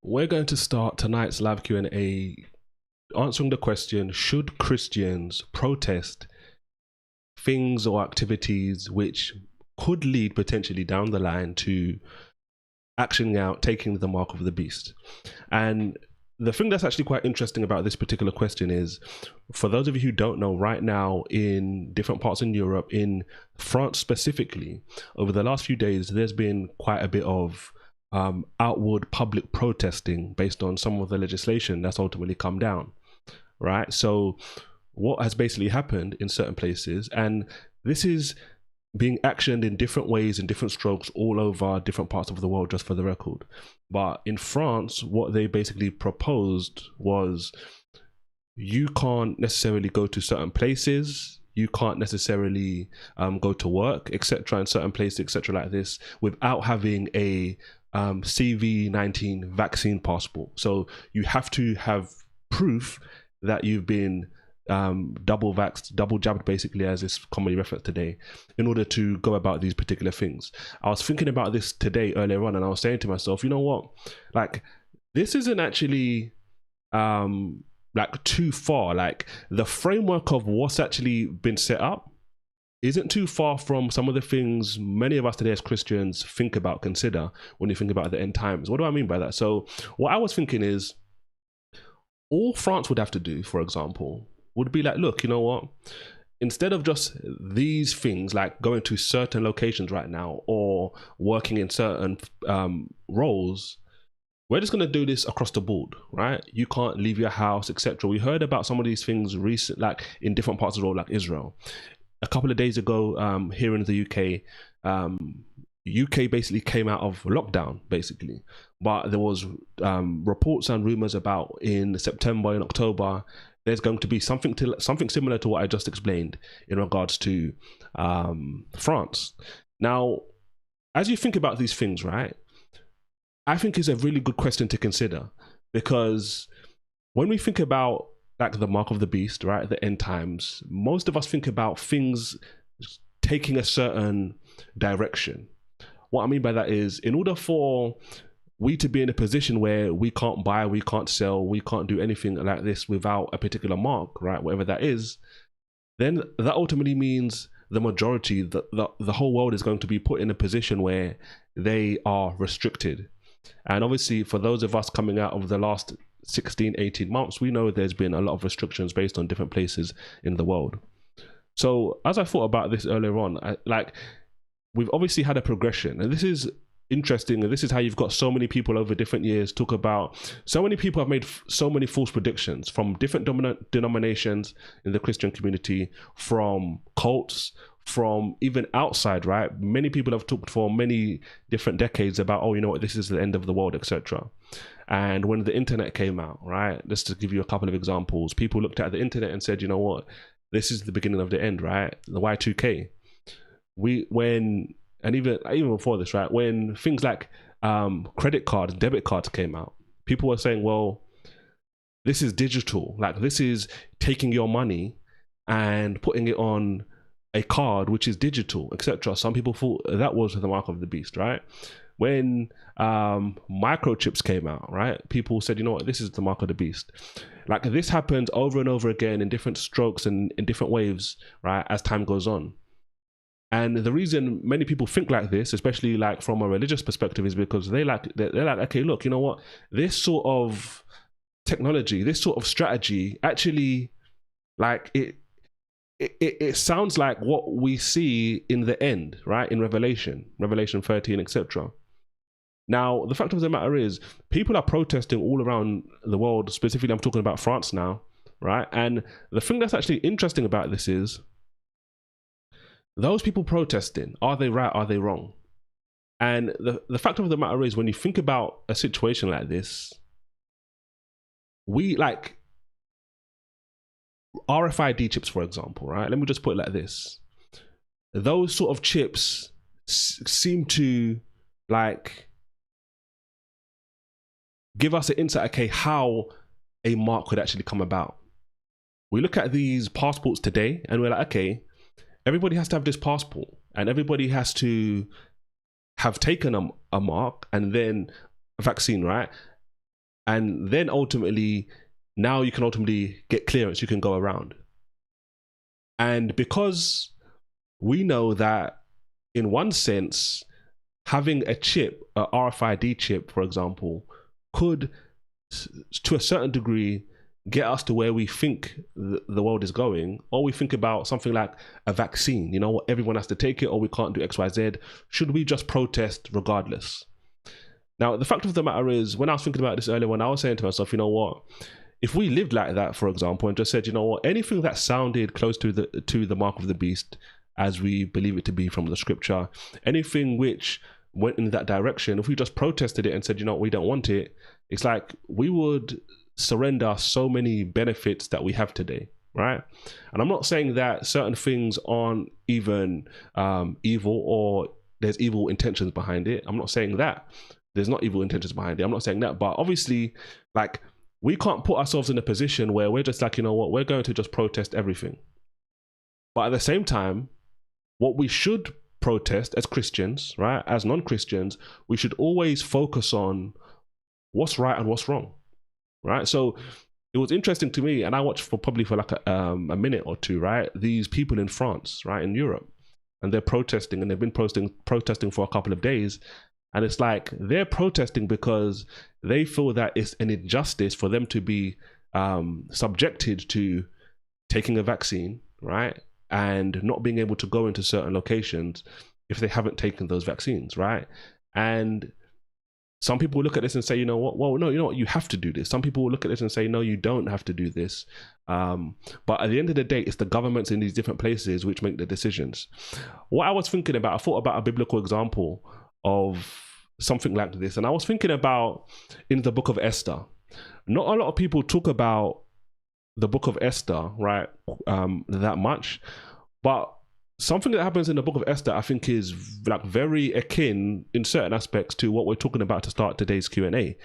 We're going to start tonight's live Q&A answering the question, should Christians protest things or activities which could lead potentially down the line to actioning out, taking the mark of the beast? And the thing that's actually quite interesting about this particular question is, for those of you who don't know, right now in different parts in Europe, in France specifically, over the last few days, there's been quite a bit of outward public protesting based on some of the legislation that's ultimately come down, right? So what has basically happened in certain places, and this is being actioned in different ways, in different strokes all over different parts of the world, just for the record. But in France, what they basically proposed was, you can't necessarily go to certain places, you can't necessarily go to work, etc., in certain places, etc., like this, without having a CV-19 vaccine passport. So you have to have proof that you've been double vaxxed, double jabbed, basically, as is commonly referenced today, in order to go about these particular things. I was thinking about this today earlier on, and I was saying to myself, you know what, like, this isn't actually like too far. Like, the framework of what's actually been set up isn't too far from some of the things many of us today as Christians think about, consider when you think about the end times. What do I mean by that? So what I was thinking is, all France would have to do, for example, would be like, look, you know what, instead of just these things like going to certain locations right now or working in certain roles, we're just going to do this across the board, right? You can't leave your house, etc. We heard about some of these things recent, like in different parts of the world, like Israel. A couple of days ago, here in the UK, UK basically came out of lockdown, basically. But there was reports and rumors about in September and October, there's going to be something similar to what I just explained in regards to France. Now, as you think about these things, right, I think it's a really good question to consider, because when we think about like the mark of the beast, right, the end times, most of us think about things taking a certain direction. What I mean by that is, in order for we to be in a position where we can't buy, we can't sell, we can't do anything like this without a particular mark, right, whatever that is, then that ultimately means the majority, the whole world is going to be put in a position where they are restricted. And obviously, for those of us coming out of the last 16-18 months, we know there's been a lot of restrictions based on different places in the world. So as I thought about this earlier on, we've obviously had a progression, and this is interesting, and this is how you've got so many people over different years talk about, so many people have made so many false predictions from different denominations in the Christian community, from cults, from even outside, right? Many people have talked for many different decades about, oh, you know what, this is the end of the world, etc. And when the internet came out, right, just to give you a couple of examples, people looked at the internet and said, you know what, this is the beginning of the end, right? The Y2K. And even before this, right, when things like credit cards, debit cards came out, people were saying, well, this is digital, like this is taking your money and putting it on a card which is digital, etc. Some people thought that was the mark of the beast, right? When microchips came out, right, people said, you know what, this is the mark of the beast. Like, this happened over and over again in different strokes and in different waves, right, as time goes on. And the reason many people think like this, especially like from a religious perspective, is because they're like, okay, look, you know what, this sort of technology, this sort of strategy, actually, like it sounds like what we see in the end, right, in Revelation 13, etc. Now, the fact of the matter is, people are protesting all around the world. Specifically, I'm talking about France now, right? And the thing that's actually interesting about this is, those people protesting, are they right, are they wrong? And the fact of the matter is, when you think about a situation like this, we like RFID chips, for example, right? Let me just put it like this. Those sort of chips seem to like give us an insight, okay, how a mark could actually come about. We look at these passports today and we're like, okay, everybody has to have this passport and everybody has to have taken a mark and then a vaccine, right? And then ultimately, now you can ultimately get clearance, you can go around. And because we know that in one sense, having a chip, a RFID chip, for example, could, to a certain degree, get us to where we think the world is going, or we think about something like a vaccine, you know, everyone has to take it, or we can't do X, Y, Z. Should we just protest regardless? Now, the fact of the matter is, when I was thinking about this earlier, when I was saying to myself, you know what, if we lived like that, for example, and just said, you know what, anything that sounded close to the mark of the beast, as we believe it to be from the scripture, anything which went in that direction, if we just protested it and said, you know what, we don't want it, it's like we would surrender so many benefits that we have today, right? And I'm not saying that certain things aren't even evil, or there's evil intentions behind it. I'm not saying that there's not evil intentions behind it. I'm not saying that, but obviously, like, we can't put ourselves in a position where we're just like, you know what, we're going to just protest everything. But at the same time, what we should protest as Christians, right, as non-Christians, we should always focus on what's right and what's wrong, right? So it was interesting to me, and I watched for like a minute or two, right, these people in France, right, in Europe, and they're protesting, and they've been protesting for a couple of days. And it's like they're protesting because they feel that it's an injustice for them to be subjected to taking a vaccine, right, and not being able to go into certain locations if they haven't taken those vaccines, right? And some people look at this and say, you know what, well, no, you know what, you have to do this. Some people will look at this and say, no, you don't have to do this. But at the end of the day, it's the governments in these different places which make the decisions. What I was thinking about, I thought about a biblical example of something like this, and I was thinking about in the book of Esther. Not a lot of people talk about the book of Esther, right, that much, but something that happens in the book of Esther, I think, is like very akin in certain aspects to what we're talking about to start today's Q&A,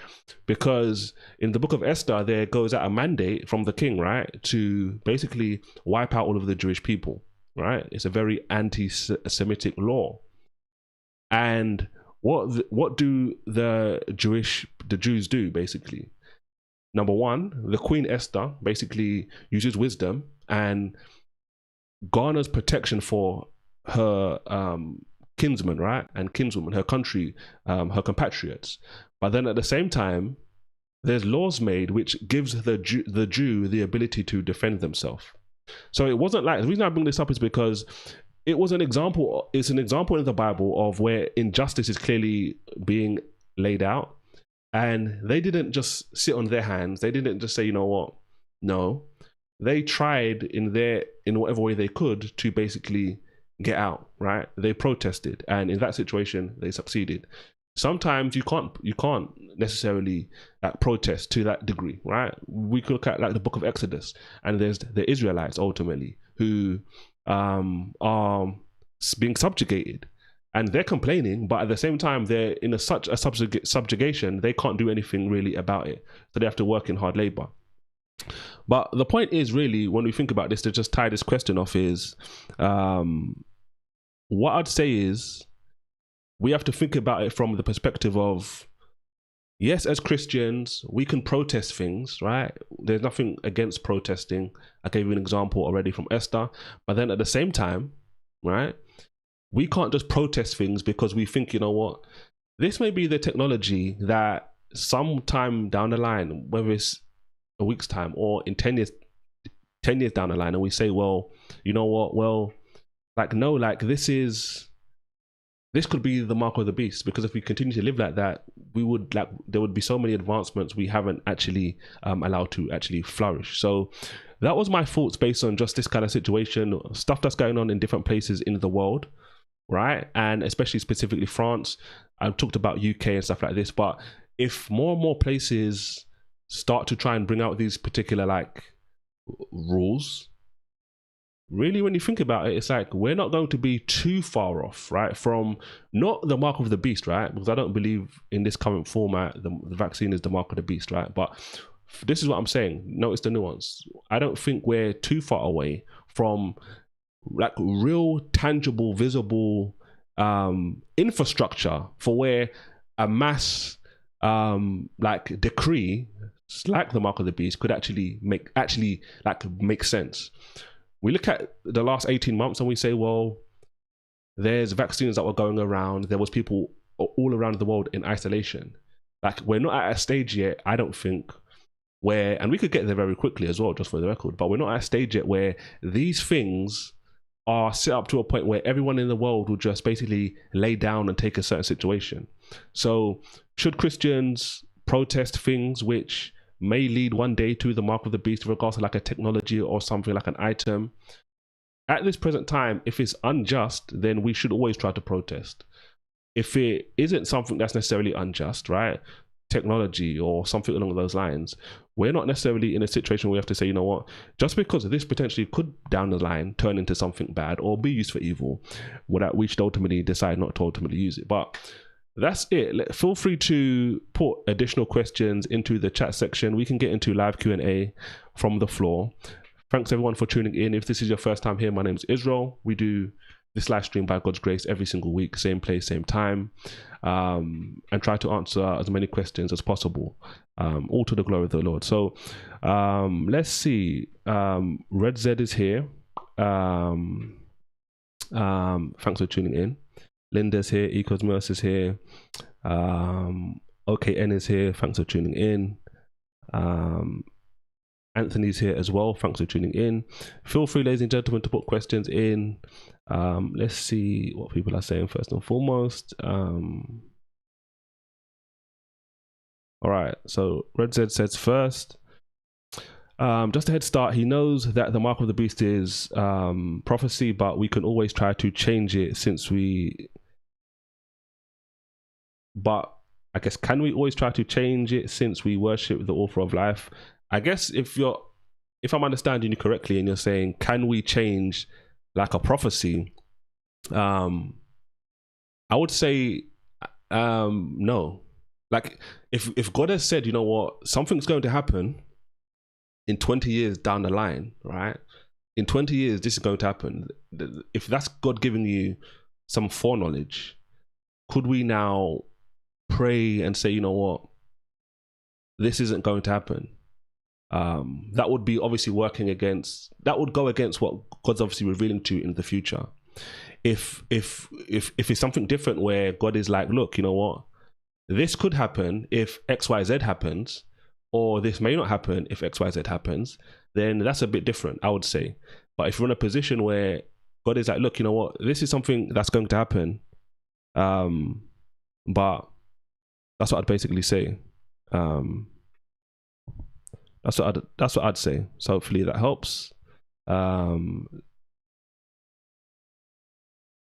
because in the book of Esther, there goes out a mandate from the king, right, to basically wipe out all of the Jewish people, right? It's a very anti-Semitic law. And what do the Jews do, basically? Number one, the Queen Esther basically uses wisdom and garners protection for her kinsmen, right, and kinswomen, her country, her compatriots. But then at the same time, there's laws made which gives the Jew the ability to defend themselves. So it wasn't like, the reason I bring this up is because it was an example. It's an example in the Bible of where injustice is clearly being laid out, and they didn't just sit on their hands. They didn't just say, you know what, no. They tried in whatever way they could to basically get out, right? They protested, and in that situation, they succeeded. Sometimes you can't necessarily protest to that degree, right? We could look at like the book of Exodus, and there's the Israelites ultimately who are being subjugated, and they're complaining, but at the same time they're in such a subjugation, they can't do anything really about it, so they have to work in hard labor. But the point is, really, when we think about this, to just tie this question off, is what I'd say is we have to think about it from the perspective of, yes, as Christians, we can protest things, right? There's nothing against protesting. I gave you an example already from Esther. But then at the same time, right, we can't just protest things because we think, you know what, this may be the technology that sometime down the line, whether it's a week's time or in 10 years down the line, and we say, well, you know what, well, like, no, like, this could be the mark of the beast, because if we continue to live like that, there would be so many advancements we haven't actually allowed to actually flourish. So that was my thoughts based on just this kind of situation, stuff that's going on in different places in the world, right? And especially specifically France. I've talked about UK and stuff like this, but if more and more places start to try and bring out these particular like rules, really, when you think about it, it's like we're not going to be too far off, right, from not the mark of the beast, right? Because I don't believe in this current format the vaccine is the mark of the beast, right? But this is what I'm saying. Notice the nuance. I don't think we're too far away from like real, tangible, visible infrastructure for where a mass like decree like the mark of the beast could actually make sense. We look at the last 18 months and we say, well, there's vaccines that were going around. There was people all around the world in isolation. Like, we're not at a stage yet, I don't think, where, and we could get there very quickly as well, just for the record, but we're not at a stage yet where these things are set up to a point where everyone in the world will just basically lay down and take a certain situation. So should Christians protest things which may lead one day to the mark of the beast, in regards to like a technology or something like an item? At this present time, if it's unjust, then we should always try to protest. If it isn't something that's necessarily unjust, right, technology or something along those lines, we're not necessarily in a situation where we have to say, you know what, just because this potentially could down the line turn into something bad or be used for evil, we should ultimately decide not to ultimately use it. But that's it. Feel free to put additional questions into the chat section. We can get into live Q&A from the floor. Thanks everyone for tuning in. If this is your first time here, my name is Israel. We do this live stream by God's grace every single week, same place, same time, and try to answer as many questions as possible, all to the glory of the Lord. So let's see. Red Z is here. Thanks for tuning in. Linda's here. Ecosmos is here. OKN is here. Thanks for tuning in. Anthony's here as well. Thanks for tuning in. Feel free, ladies and gentlemen, to put questions in. Let's see what people are saying first and foremost. All right, so Red Z says first, just a head start, he knows that the mark of the beast is prophecy, but we can always try to change it but I guess, can we always try to change it since we worship the author of life? I guess if I'm understanding you correctly and you're saying, can we change like a prophecy? I would say no. Like, if God has said, you know what, something's going to happen in 20 years down the line, right? In 20 years, this is going to happen. If that's God giving you some foreknowledge, could we now pray and say, you know what, this isn't going to happen? That would be obviously that would go against what God's obviously revealing to you in the future. If it's something different where God is like, look, you know what, this could happen if XYZ happens, or this may not happen if XYZ happens, then that's a bit different, I would say. But if you're in a position where God is like, look, you know what, this is something that's going to happen, but that's what I'd basically say. That's what I'd say. So hopefully that helps.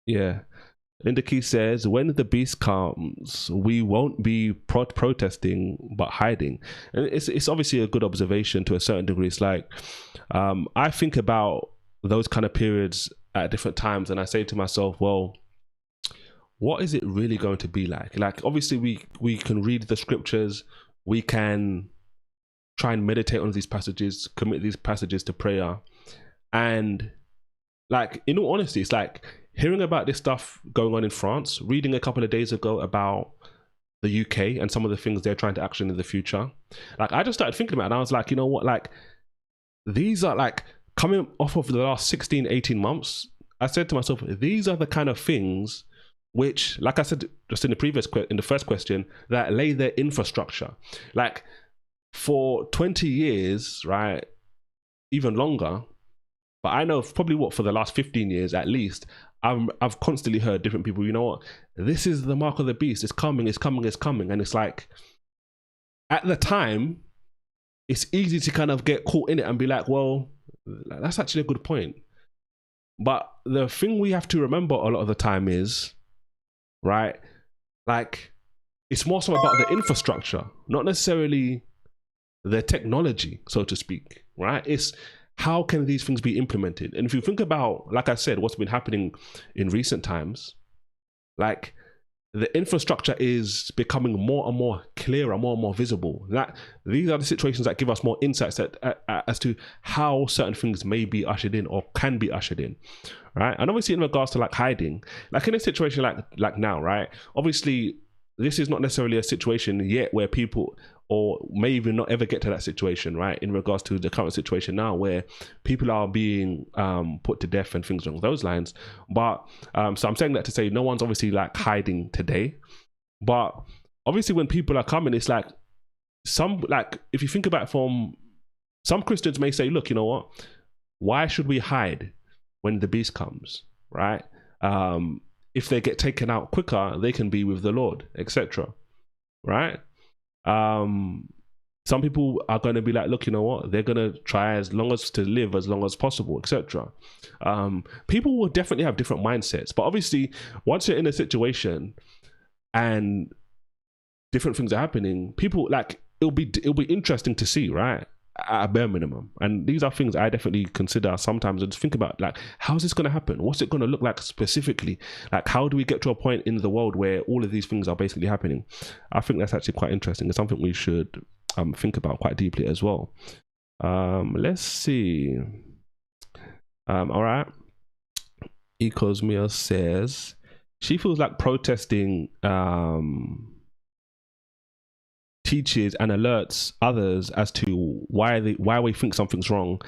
Yeah. Linda Key says, when the beast comes, we won't be protesting but hiding. And it's obviously a good observation to a certain degree. It's like, I think about those kind of periods at different times, and I say to myself, well, what is it really going to be like? Like, obviously we can read the scriptures, we can try and meditate on these passages, commit these passages to prayer, and like, in all honesty, it's like hearing about this stuff going on in France, reading a couple of days ago about the UK and some of the things they're trying to action in the future. Like, I just started thinking about it, and I was like, you know what, like, these are like coming off of the last 16, 18 months. I said to myself, these are the kind of things which, like I said just in the first question, that lay their infrastructure. Like, for 20 years, right, even longer, but I know probably for the last 15 years at least, I've constantly heard different people, you know what, this is the mark of the beast, it's coming. And it's like, at the time, it's easy to kind of get caught in it and be like, well, that's actually a good point. But the thing we have to remember a lot of the time is, right, like, it's more so about the infrastructure, not necessarily the technology, so to speak, right? It's how can these things be implemented? And if you think about, like I said, what's been happening in recent times, like, the infrastructure is becoming more and more clearer, more and more visible. That these are the situations that give us more insights as to how certain things may be ushered in or can be ushered in, right? And obviously in regards to like hiding, like in a situation like now, right? Obviously, this is not necessarily a situation yet where people or may even not ever get to that situation, right? In regards to the current situation now, where people are being put to death and things along those lines. But so I'm saying that to say no one's obviously like hiding today, but obviously when people are coming, it's like if you think about it, from some Christians may say, look, you know what? Why should we hide when the beast comes, right? If they get taken out quicker, they can be with the Lord, etc. Right? Some people are going to be like, look, you know what? They're going to try as long as to live as long as possible, etc. People will definitely have different mindsets, but obviously, once you're in a situation and different things are happening, people like it'll be interesting to see, right? At a bare minimum. And these are things I definitely consider sometimes and just think about, like, how's this going to happen? What's it going to look like specifically? Like, how do we get to a point in the world where all of these things are basically happening? I think that's actually quite interesting. It's something we should think about quite deeply as well. Let's see. All right. Ecosmia says she feels like protesting teaches and alerts others as to why we think something's wrong,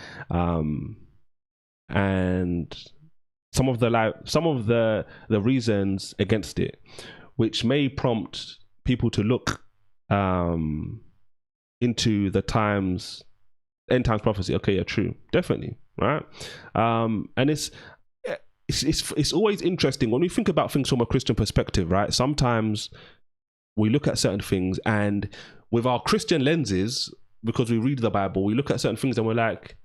and some of the reasons against it, which may prompt people to look into the end times prophecy. Okay, yeah, true, definitely, right? And it's always interesting when we think about things from a Christian perspective, right? Sometimes we look at certain things and with our Christian lenses, because we read the Bible, we look at certain things and we're like,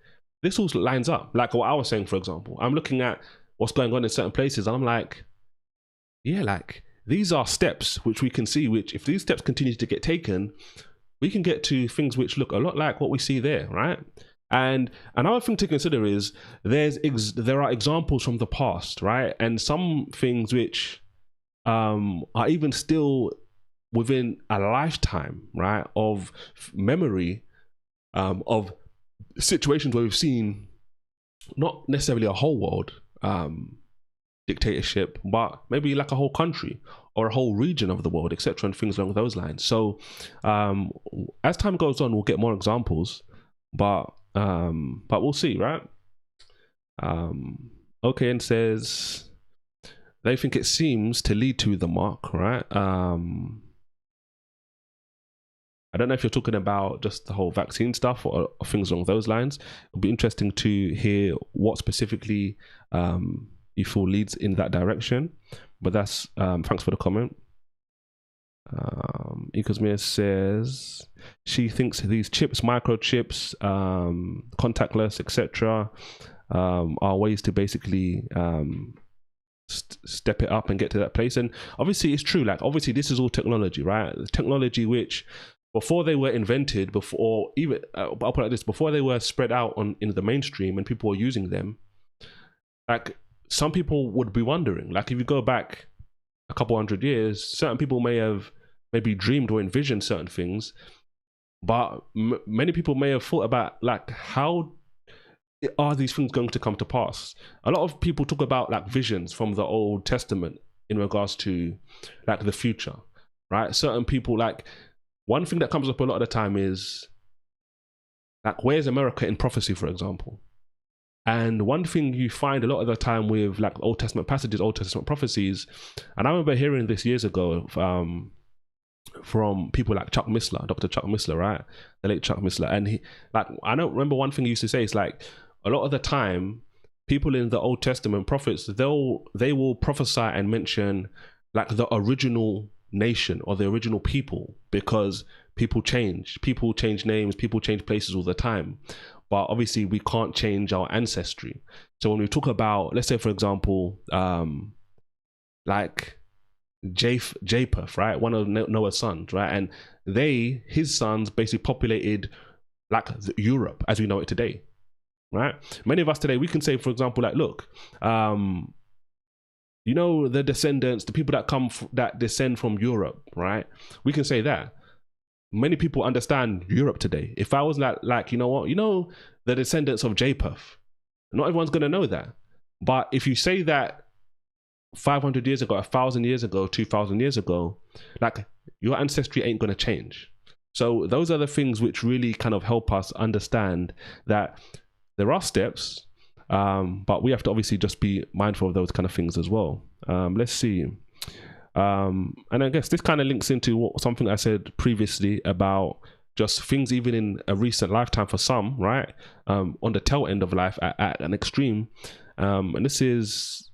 this all lines up. Like what I was saying, for example, I'm looking at what's going on in certain places and I'm like, yeah, like these are steps which we can see, which if these steps continue to get taken, we can get to things which look a lot like what we see there, right? And another thing to consider is there are examples from the past, right? And some things which are even still within a lifetime, right, of memory, of situations where we've seen not necessarily a whole world dictatorship, but maybe like a whole country or a whole region of the world, etc., and things along those lines. So as time goes on, we'll get more examples, but we'll see, right? Okay, and says they think it seems to lead to the mark, right? I don't know if you're talking about just the whole vaccine stuff or things along those lines. It'll be interesting to hear what specifically you feel leads in that direction. But that's thanks for the comment. Ecosmia says she thinks these chips, microchips, contactless, etc., are ways to basically step it up and get to that place. And obviously, it's true. Like obviously, this is all technology, right? Technology which before they were invented, before even I'll put it like this: before they were spread out in the mainstream and people were using them, like some people would be wondering. Like if you go back a couple hundred years, certain people may have maybe dreamed or envisioned certain things, but many people may have thought about like how are these things going to come to pass. A lot of people talk about like visions from the Old Testament in regards to like the future, right? Certain people, like one thing that comes up a lot of the time is like, where's America in prophecy, for example? And one thing you find a lot of the time with like Old Testament passages, Old Testament prophecies, and I remember hearing this years ago from people like Chuck Missler, Dr. Chuck Missler, right? The late Chuck Missler. And he, like, I don't remember one thing he used to say, it's like a lot of the time, people in the Old Testament prophets, they will prophesy and mention like the original nation or the original people, because people change names, people change places all the time, but obviously we can't change our ancestry. So when we talk about, let's say for example, like Japheth, right, one of Noah's sons, right, and his sons basically populated like Europe as we know it today, right? Many of us today, we can say, for example, like, look, you know, the descendants, the people that descend from Europe, right? We can say that. Many people understand Europe today. If I was like, you know what, you know, the descendants of Japheth, not everyone's going to know that. But if you say that 500 years ago, 1,000 years ago, 2,000 years ago, like your ancestry ain't going to change. So those are the things which really kind of help us understand that there are steps, but we have to obviously just be mindful of those kind of things as well. Let's see. And I guess this kind of links into something I said previously about just things even in a recent lifetime for some, right? On the tail end of life at an extreme. And this is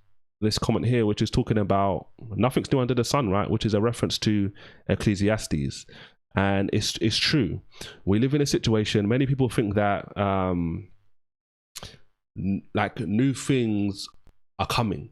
this comment here, which is talking about nothing's new under the sun, right? Which is a reference to Ecclesiastes. And it's true. We live in a situation, many people think that like new things are coming.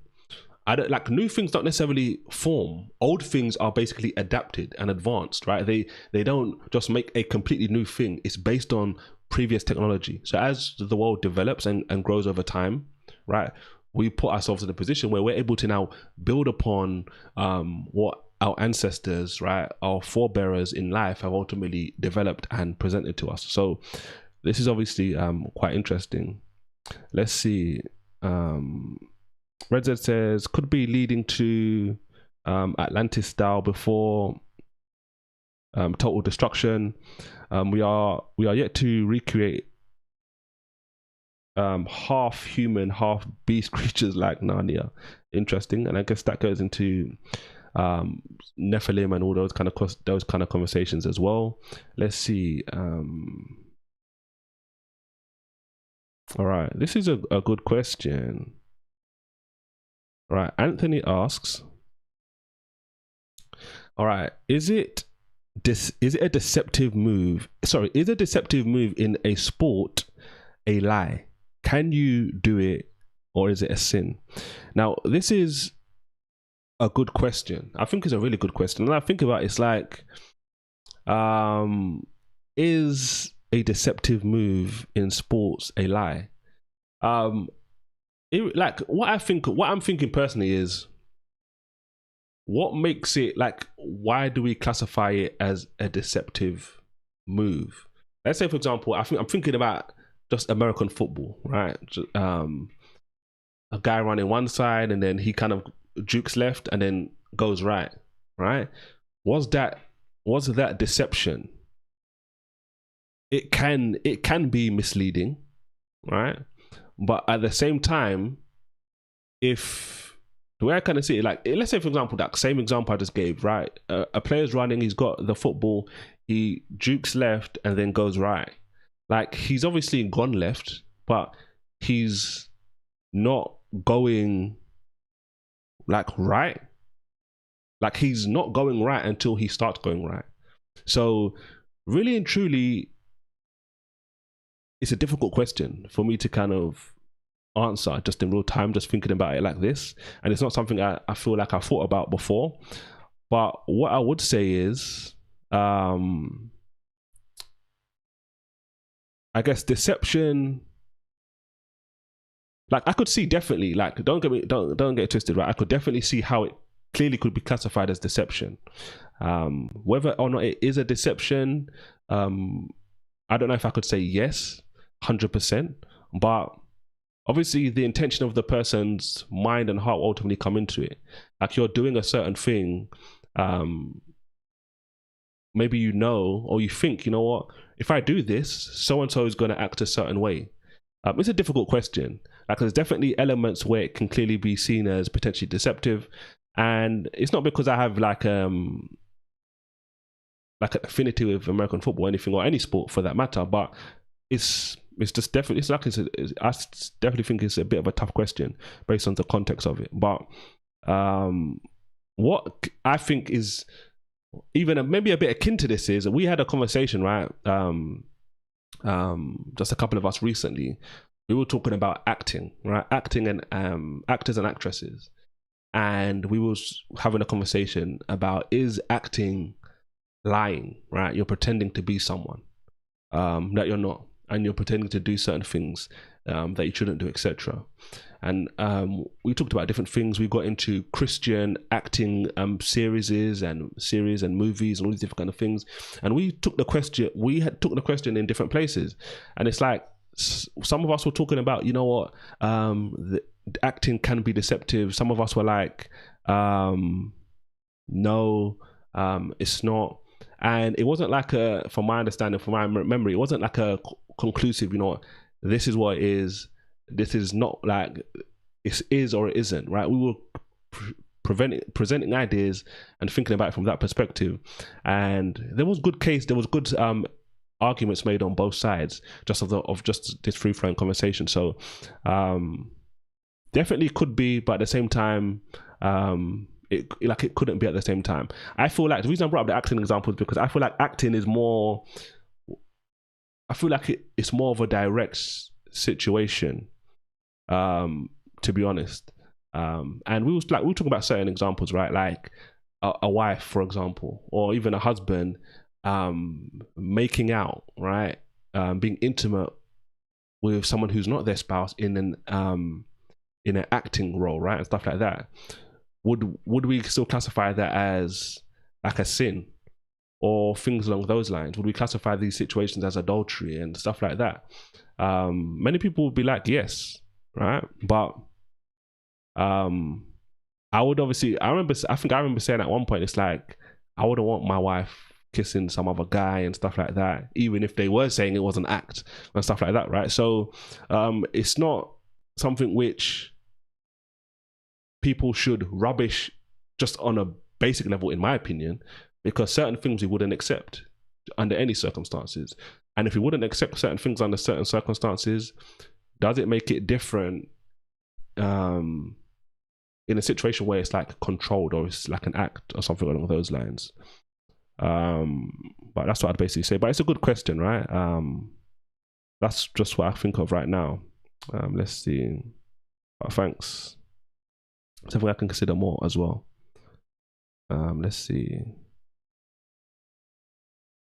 Like new things don't necessarily form. Old things are basically adapted and advanced, right? They don't just make a completely new thing. It's based on previous technology. So as the world develops and grows over time, right, we put ourselves in a position where we're able to now build upon what our ancestors, right, our forebearers in life have ultimately developed and presented to us. So this is obviously quite interesting. Let's see. Red Z says could be leading to Atlantis style before total destruction. We are yet to recreate half human, half beast creatures like Narnia. Interesting, and I guess that goes into Nephilim and all those kind of conversations as well. Let's see. All right, this is a good question. All right, Anthony asks, all right, is it a deceptive move? Sorry, is a deceptive move in a sport a lie? Can you do it, or is it a sin? Now, this is a good question. I think it's a really good question. And I think about it, it's like, is a deceptive move in sports a lie? Like what I'm thinking personally is, what makes it, like, why do we classify it as a deceptive move? Let's say, for example, I'm thinking about just American football, right? A guy running one side and then he kind of jukes left and then goes right? Was that deception? It can be misleading, right? But at the same time, if the way I kind of see it, like, let's say, for example, that same example I just gave, right? A player's running, he's got the football, he jukes left and then goes right. Like, he's obviously gone left, but he's not going like right. Like, he's not going right until he starts going right. So really and truly, it's a difficult question for me to kind of answer just in real time, just thinking about it like this. And it's not something I feel like I thought about before. But what I would say is, I guess deception, like, I could see definitely, like, don't get it twisted, right? I could definitely see how it clearly could be classified as deception. Whether or not it is a deception, I don't know if I could say yes 100%, but obviously the intention of the person's mind and heart will ultimately come into it. Like, you're doing a certain thing, maybe you know, or you think, you know what, if I do this, so-and-so is going to act a certain way. It's a difficult question. Like, there's definitely elements where it can clearly be seen as potentially deceptive. And it's not because I have like an affinity with American football or anything, or any sport for that matter, but it's just definitely, I definitely think it's a bit of a tough question based on the context of it. But what I think is even maybe a bit akin to this is, we had a conversation, right? Just a couple of us recently, we were talking about acting, right? Acting and actors and actresses. And we was having a conversation about, is acting lying, right? You're pretending to be someone that you're not, and you're pretending to do certain things that you shouldn't do, etc. And we talked about different things. We got into Christian acting series and movies and all these different kind of things. And we took the question in different places. And it's like, some of us were talking about, you know what, the acting can be deceptive. Some of us were like, no, it's not. And it wasn't like a, from my understanding, from my memory, it wasn't like a conclusive, you know, this is what it is, this is not, like it is or it isn't, right? We were presenting ideas and thinking about it from that perspective, and there was good arguments made on both sides of just this free flowing conversation. So definitely could be, but at the same time, it couldn't be at the same time. I feel like the reason I brought up the acting example is because I feel like acting is more, I feel like it's more of a direct situation, to be honest. And we were talking about certain examples, right? Like a wife, for example, or even a husband making out, right? Being intimate with someone who's not their spouse in an acting role, right? And stuff like that. Would we still classify that as like a sin or things along those lines? Would we classify these situations as adultery and stuff like that? Many people would be like, yes, right? But I would obviously, I think I remember saying at one point, it's like, I wouldn't want my wife kissing some other guy and stuff like that, even if they were saying it was an act and stuff like that, right? So it's not something which people should rubbish just on a basic level, in my opinion, because certain things we wouldn't accept under any circumstances. And if we wouldn't accept certain things under certain circumstances, does it make it different in a situation where it's like controlled or it's like an act or something along those lines? But that's what I'd basically say. But it's a good question, right? That's just what I think of right now. Let's see. Thanks. Something I can consider more as well. Let's see.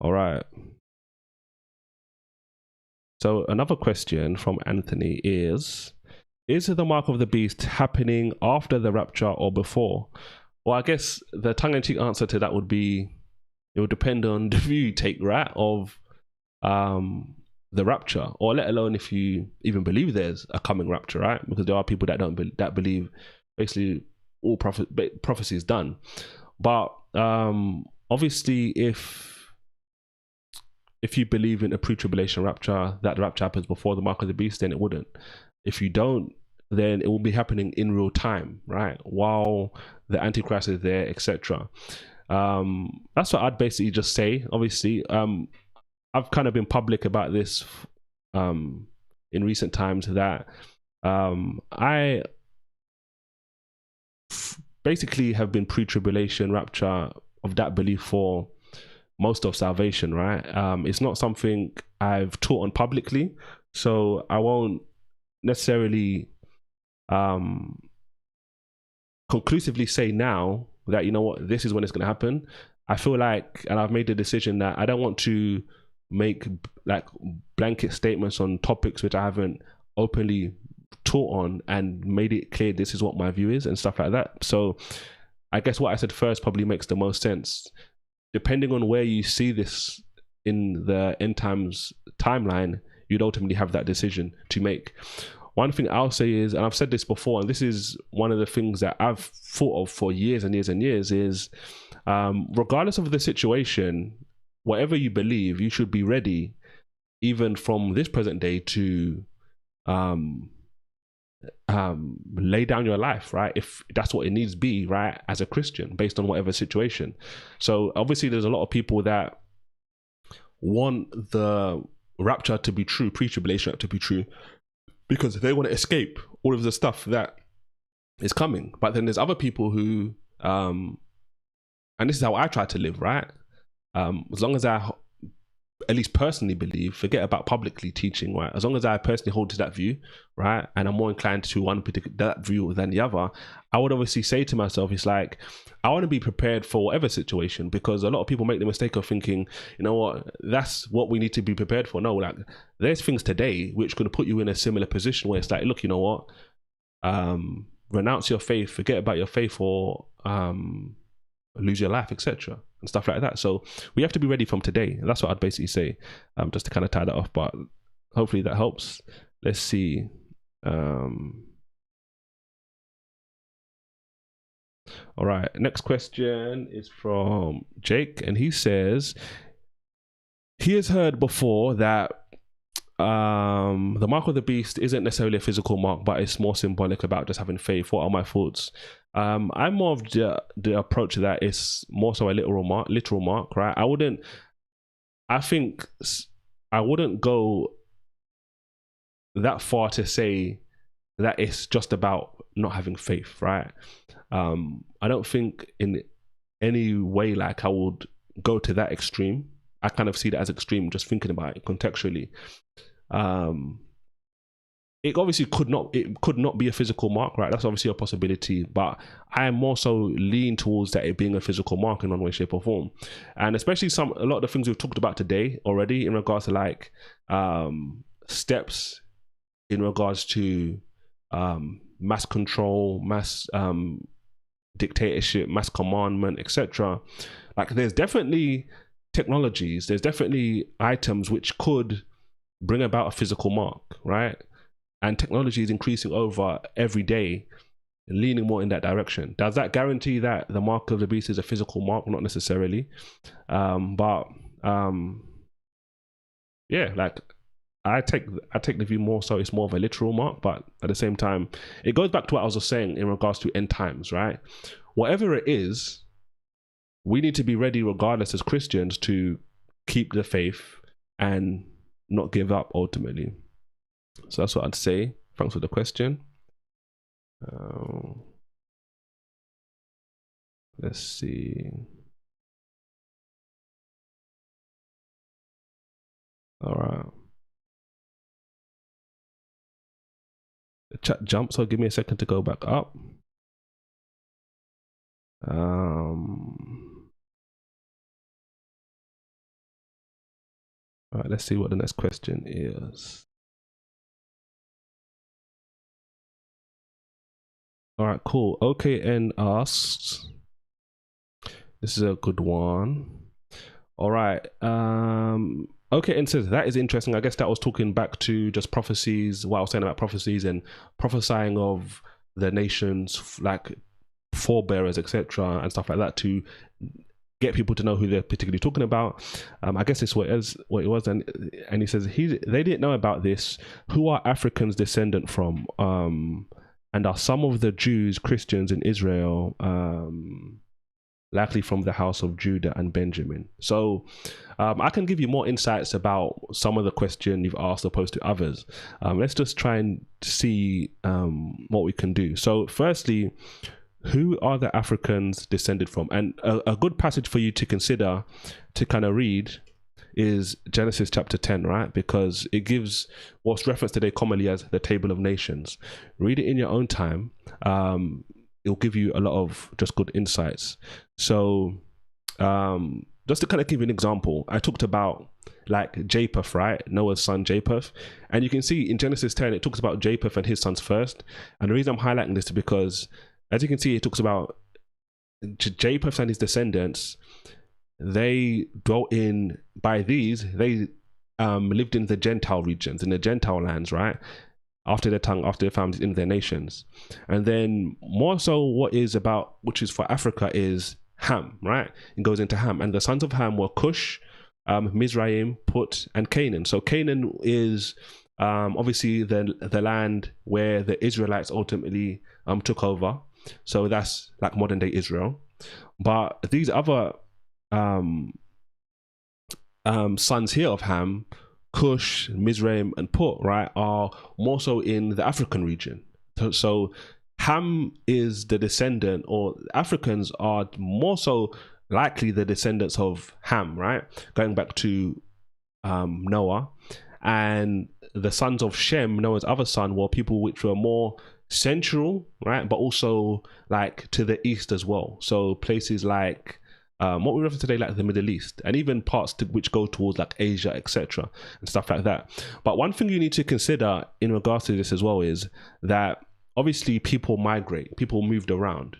All right. So another question from Anthony is the mark of the beast happening after the rapture or before? Well, I guess the tongue-in-cheek answer to that would be, it would depend on the view you take, right, of the rapture, or let alone if you even believe there's a coming rapture, right? Because there are people that that believe basically all prophecy is done. But obviously, if you believe in a pre-tribulation rapture, that the rapture happens before the mark of the beast, then it wouldn't. If you don't, then it will be happening in real time, right? While the Antichrist is there, etc. That's what I'd basically just say. Obviously, I've kind of been public about this in recent times, that I basically have been pre-tribulation rapture of that belief for most of salvation, right? It's not something I've taught on publicly, so I won't necessarily conclusively say now that, you know what, this is when it's going to happen. I feel like, and I've made the decision that I don't want to make like blanket statements on topics which I haven't openly taught on and made it clear this is what my view is and stuff like that. So I guess what I said first probably makes the most sense. Depending on where you see this in the end times timeline, you'd ultimately have that decision to make. One thing I'll say is, and I've said this before, and this is one of the things that I've thought of for years and years and years, is regardless of the situation, whatever you believe, you should be ready, even from this present day, to lay down your life, right? If that's what it needs to be, right, as a Christian, based on whatever situation. So obviously there's a lot of people that want the rapture to be true, pre-tribulation to be true, because they want to escape all of the stuff that is coming. But then there's other people who and this is how I try to live, right? As long as I at least personally believe, forget about publicly teaching, right? As long as I personally hold to that view, right, and I'm more inclined to one particular that view than the other, I would obviously say to myself, it's like, I want to be prepared for whatever situation, because a lot of people make the mistake of thinking, you know what, that's what we need to be prepared for. No, like, there's things today which could put you in a similar position where it's like, look, you know what, renounce your faith, forget about your faith, or lose your life, etc., and stuff like that. So we have to be ready from today. And that's what I'd basically say, just to kind of tie that off. But hopefully that helps. Let's see. All right, next question is from Jake, and he says he has heard before that the mark of the beast isn't necessarily a physical mark, but it's more symbolic about just having faith. What are my thoughts? I'm more of the approach that it's more so a literal mark, right? I wouldn't go that far to say that it's just about not having faith, right? I don't think in any way like I would go to that extreme. I kind of see that as extreme, just thinking about it contextually. It obviously could not be a physical mark, right? That's obviously a possibility, but I am more so lean towards that it being a physical mark in one way, shape, or form. And especially a lot of the things we've talked about today already in regards to like steps in regards to mass control, mass dictatorship, mass commandment, etc. Like there's definitely technologies, there's definitely items which could bring about a physical mark, right? And technology is increasing over every day, leaning more in that direction. Does that guarantee that the mark of the beast is a physical mark? Not necessarily. But yeah, like I take the view more so it's more of a literal mark, but at the same time, it goes back to what I was just saying in regards to end times, right? Whatever it is, we need to be ready regardless as Christians to keep the faith and not give up ultimately. So that's what I'd say. Thanks for the question. Let's see. All right. The chat jumped, so give me a second to go back up. All right, let's see what the next question is. All right, cool. OKN asks, this is a good one. All right. OKN says, that is interesting. I guess that was talking back to just prophecies, what I was saying about prophecies and prophesying of the nations, like forebearers, etc., and stuff like that, to get people to know who they're particularly talking about. I guess it's what it was. And he says they didn't know about this. Who are Africans descendant from? And are some of the Jews Christians in Israel, likely from the house of Judah and Benjamin? So I can give you more insights about some of the question you've asked opposed to others. Let's just try and see what we can do. So firstly, who are the Africans descended from? And a good passage for you to consider, to kind of read, is Genesis chapter 10, right? Because it gives what's referenced today commonly as the Table of Nations. Read it in your own time. It'll give you a lot of just good insights. So just to kind of give you an example, I talked about like Japheth, right? Noah's son Japheth. And you can see in Genesis 10, it talks about Japheth and his sons first. And the reason I'm highlighting this is because, as you can see, it talks about Japheth and his descendants. They dwelt in, by these, they lived in the Gentile regions, in the Gentile lands, right? After their tongue, after their families, in their nations. And then more so what is about, which is for Africa, is Ham, right? It goes into Ham. And the sons of Ham were Cush, Mizraim, Put, and Canaan. So Canaan is obviously the land where the Israelites ultimately took over. So that's like modern day Israel. But these other sons here of Ham, Cush, Mizraim, and Put, right, are more so in the African region. So Ham is the descendant, or Africans are more so likely the descendants of Ham, right? Going back to Noah. And the sons of Shem, Noah's other son, were people which were more central, right? But also like to the east as well. So places like what we refer to today like the Middle East, and even parts which go towards like Asia, etc., and stuff like that. But one thing you need to consider in regards to this as well is that obviously people migrate, people moved around,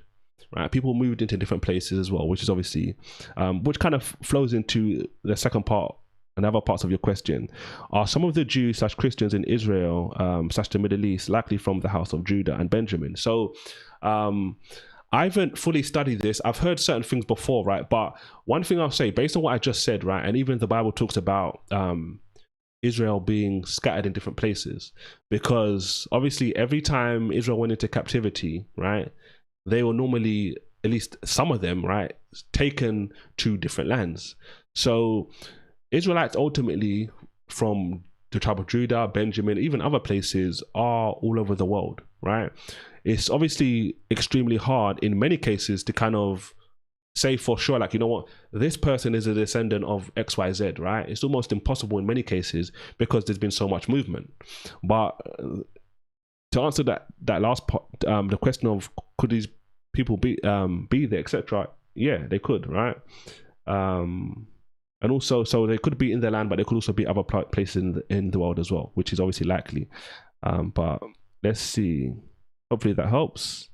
right? People moved into different places as well, which is obviously which kind of flows into the second part and other parts of your question. Are some of the Jews / Christians in Israel / the Middle East likely from the house of Judah and Benjamin? So I haven't fully studied this. I've heard certain things before, right? But one thing I'll say, based on what I just said, right, and even the Bible talks about Israel being scattered in different places, because obviously every time Israel went into captivity, right, they were normally, at least some of them, right, taken to different lands. So Israelites ultimately from the tribe of Judah, Benjamin, even other places are all over the world, right? It's obviously extremely hard in many cases to kind of say for sure, like, you know what, this person is a descendant of XYZ, right? It's almost impossible in many cases because there's been so much movement. But to answer that last part, the question of could these people be there, etc. Yeah, they could, right? And also, so they could be in their land, but they could also be other places in the world as well, which is obviously likely. But let's see. Hopefully that helps.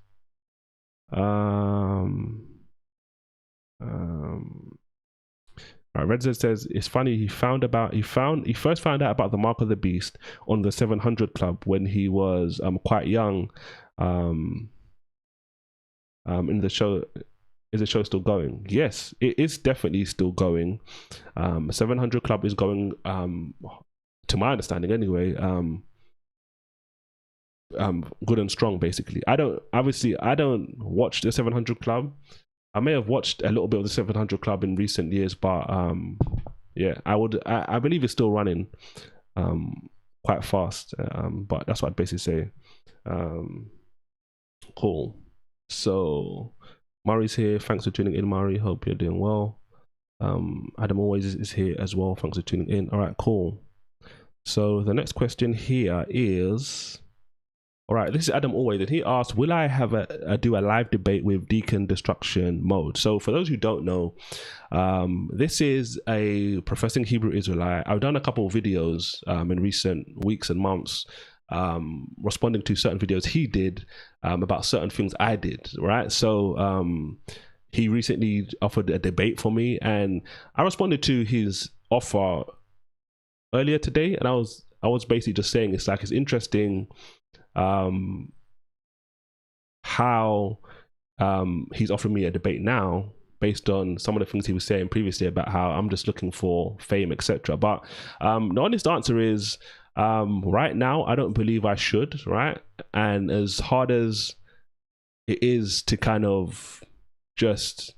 Right, Red says it's funny. He first found out about the mark of the beast on the 700 Club when he was quite young. In the show. Is the show still going? Yes, it is definitely still going. 700 Club is going, to my understanding anyway, good and strong, basically. I don't watch the 700 Club. I may have watched a little bit of the 700 Club in recent years, but yeah, I believe it's still running quite fast, but that's what I'd basically say. Cool. So Murray's here. Thanks for tuning in, Murray. Hope you're doing well. Adam always is here as well. Thanks for tuning in. All right, cool. So the next question here is, all right, this is Adam always, and he asked, will I have do a live debate with Deacon Destruction Mode? So for those who don't know, this is a professing Hebrew Israelite. I've done a couple of videos in recent weeks and months responding to certain videos he did about certain things I did, right? So he recently offered a debate for me, and I responded to his offer earlier today, and I was basically just saying it's interesting how he's offering me a debate now based on some of the things he was saying previously about how I'm just looking for fame, etc. But the honest answer is, right now I don't believe I should, right? And as hard as it is to kind of just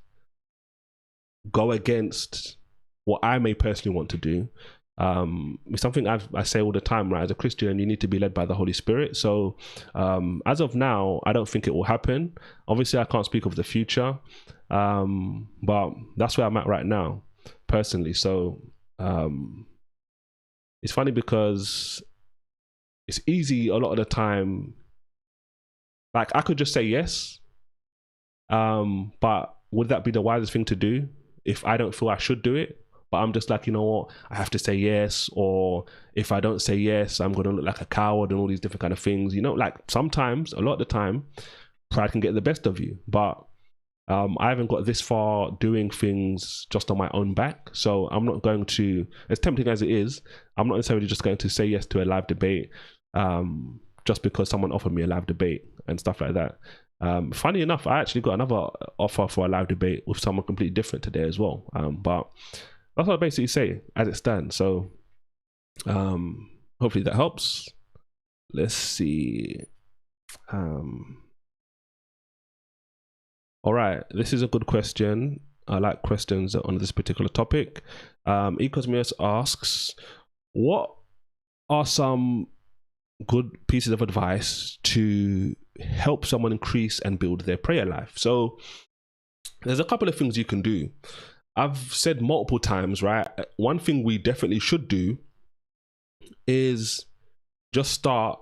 go against what I may personally want to do, it's something I say all the time, right? As a Christian, you need to be led by the Holy Spirit. So as of now, I don't think it will happen. Obviously, I can't speak of the future, but that's where I'm at right now, personally. So it's funny because it's easy a lot of the time. Like, I could just say yes, but would that be the wisest thing to do if I don't feel I should do it? But I'm just like, you know what, I have to say yes, or if I don't say yes, I'm gonna look like a coward and all these different kind of things. You know, like sometimes, a lot of the time, pride can get the best of you. But I haven't got this far doing things just on my own back. So I'm not going to, as tempting as it is, I'm not necessarily just going to say yes to a live debate just because someone offered me a live debate and stuff like that. Funny enough, I actually got another offer for a live debate with someone completely different today as well. But that's what I basically say as it stands. So hopefully that helps. Let's see. All right, this is a good question. I like questions on this particular topic. Ecosmius asks, what are some good pieces of advice to help someone increase and build their prayer life? So there's a couple of things you can do. I've said multiple times, right? One thing we definitely should do is just start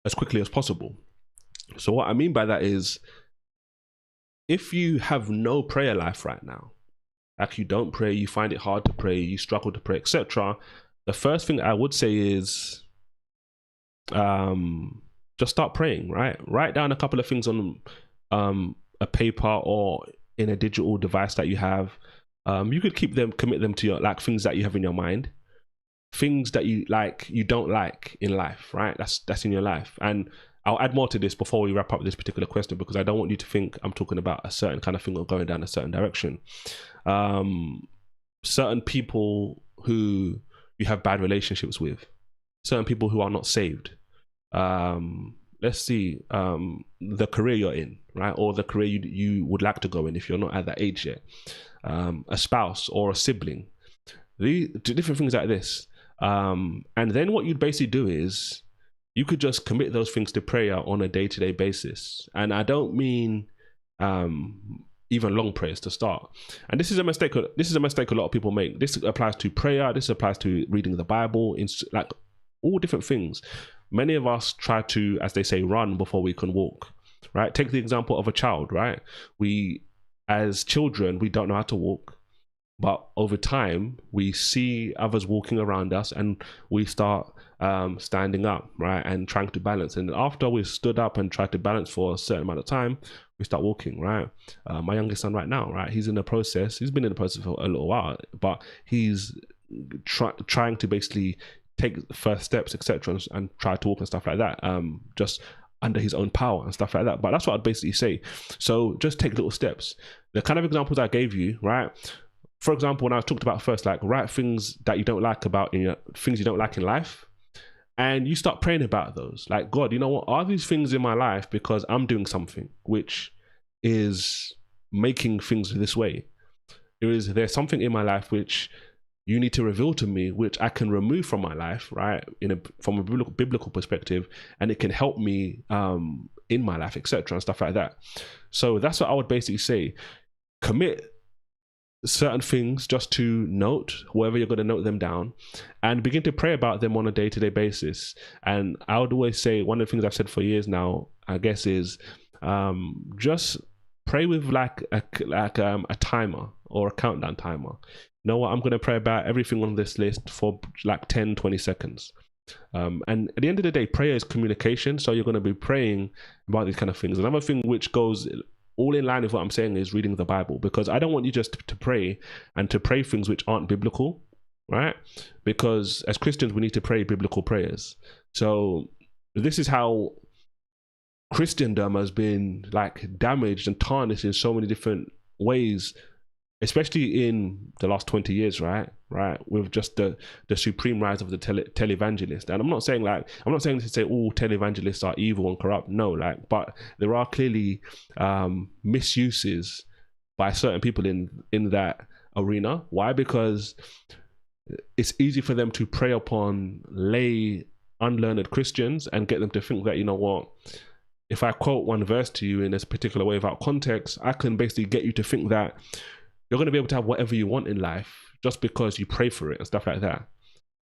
as quickly as possible. So what I mean by that is, if you have no prayer life right now, like you don't pray, you find it hard to pray, you struggle to pray, etc., the first thing I would say is just start praying, right? Write down a couple of things on a paper or in a digital device that you have. You could commit them to your, like, things that you have in your mind, things that you don't like in life, right? That's in your life. And I'll add more to this before we wrap up this particular question, because I don't want you to think I'm talking about a certain kind of thing or going down a certain direction. Certain people who you have bad relationships with, certain people who are not saved. Let's see, the career you're in, right? Or the career you would like to go in if you're not at that age yet. A spouse or a sibling. Different things like this. And then what you'd basically do is you could just commit those things to prayer on a day-to-day basis. And I don't mean even long prayers to start. And this is a mistake. This is a mistake a lot of people make. This applies to prayer. This applies to reading the Bible. In like all different things. Many of us try to, as they say, run before we can walk. Right? Take the example of a child. Right? We, as children, we don't know how to walk. But over time, we see others walking around us and we start standing up, right, and trying to balance. And after we've stood up and tried to balance for a certain amount of time, we start walking, right? My youngest son right now, right, he's in the process. He's been in the process for a little while, but he's trying to basically take the first steps, etc., and try to walk and stuff like that, just under his own power and stuff like that. But that's what I'd basically say. So just take little steps. The kind of examples I gave you, right? For example, when I talked about first, like write things that you don't like about things you don't like in life, and you start praying about those. Like, God, you know what? Are these things in my life because I'm doing something which is making things this way? There's something in my life which you need to reveal to me, which I can remove from my life, right? From a biblical perspective, and it can help me in my life, etc., and stuff like that. So that's what I would basically say. Commit certain things just to note, wherever you're going to note them down, and begin to pray about them on a day-to-day basis. And I would always say, one of the things I've said for years now, I guess, is just pray with like a timer or a countdown timer. You know what? I'm going to pray about everything on this list for like 10-20 seconds. And at the end of the day, prayer is communication. So you're going to be praying about these kind of things. Another thing which goes all in line with what I'm saying is reading the Bible, because I don't want you just to pray and to pray things which aren't biblical, right? Because as Christians, we need to pray biblical prayers. So this is how Christendom has been like damaged and tarnished in so many different ways, especially in the last 20 years, right? With just the supreme rise of the televangelist. And I'm not saying to say all televangelists are evil and corrupt. No, like, but there are clearly misuses by certain people in that arena. Why? Because it's easy for them to prey upon lay, unlearned Christians and get them to think that, you know what, if I quote one verse to you in this particular way without context, I can basically get you to think that you're going to be able to have whatever you want in life just because you pray for it and stuff like that.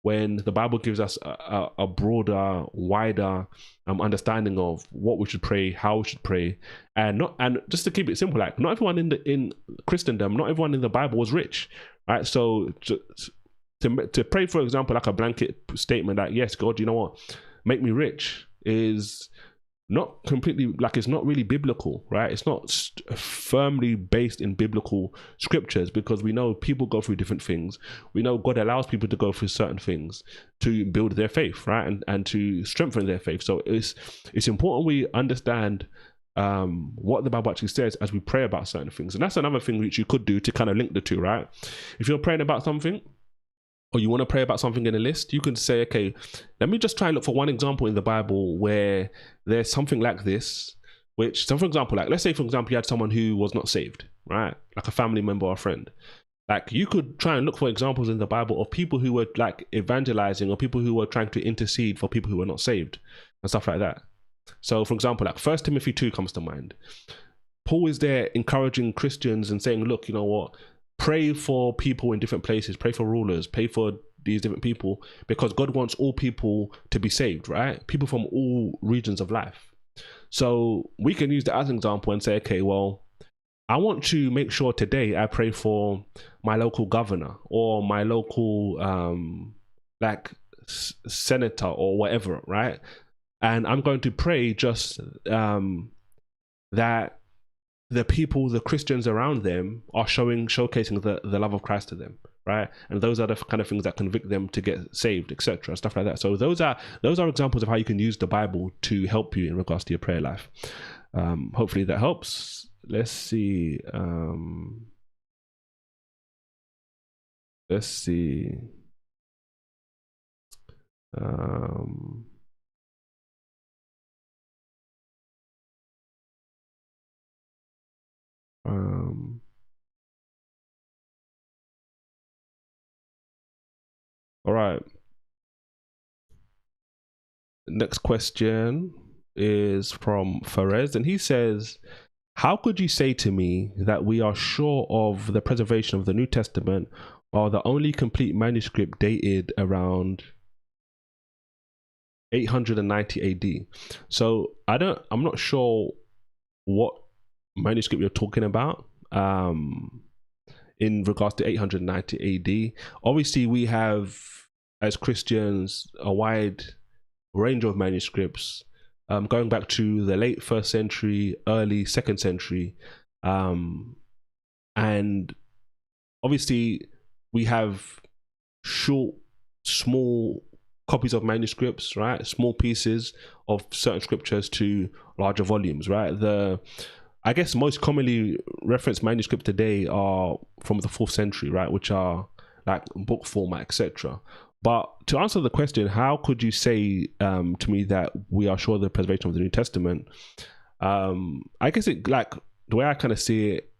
When the Bible gives us a broader, wider understanding of what we should pray, how we should pray, and just to keep it simple, like not everyone in Christendom, not everyone in the Bible was rich, right? So to pray, for example, like a blanket statement that yes, God, you know what, make me rich, is not completely, like, it's not really biblical, right? It's not firmly based in biblical scriptures, because we know people go through different things. We know God allows people to go through certain things to build their faith, right? And to strengthen their faith. So it's important we understand what the Bible actually says as we pray about certain things. And that's another thing which you could do to kind of link the two, right? If you're praying about something, or you want to pray about something in a list, you can say, okay, let me just try and look for one example in the Bible where there's something like this, which, so for example, like, let's say, for example, you had someone who was not saved, right? Like a family member or a friend. Like, you could try and look for examples in the Bible of people who were like evangelizing, or people who were trying to intercede for people who were not saved and stuff like that. So for example, like 1 Timothy 2 comes to mind. Paul is there encouraging Christians and saying, look, you know what? Pray for people in different places, pray for rulers, pray for these different people, because God wants all people to be saved, right? People from all regions of life. So we can use that as an example and say, okay, well, I want to make sure today I pray for my local governor or my local like senator or whatever, right? And I'm going to pray just that the people, the Christians around them, are showcasing the love of Christ to them, right? And those are the kind of things that convict them to get saved, etc., stuff like that. So those are examples of how you can use the Bible to help you in regards to your prayer life. Hopefully that helps. Let's see. Let's see. All right. Next question is from Ferez, and he says, how could you say to me that we are sure of the preservation of the New Testament or the only complete manuscript dated around 890 AD? So I'm not sure what manuscript you're talking about in regards to 890 AD. Obviously, we have, as Christians, a wide range of manuscripts going back to the late 1st century, early 2nd century. And obviously, we have short, small copies of manuscripts, right? Small pieces of certain scriptures to larger volumes, right? I guess most commonly referenced manuscripts today are from the 4th century, right? Which are like book format, etc. But to answer the question, how could you say to me that we are sure of the preservation of the New Testament? I guess it, like, the way I kind of see it,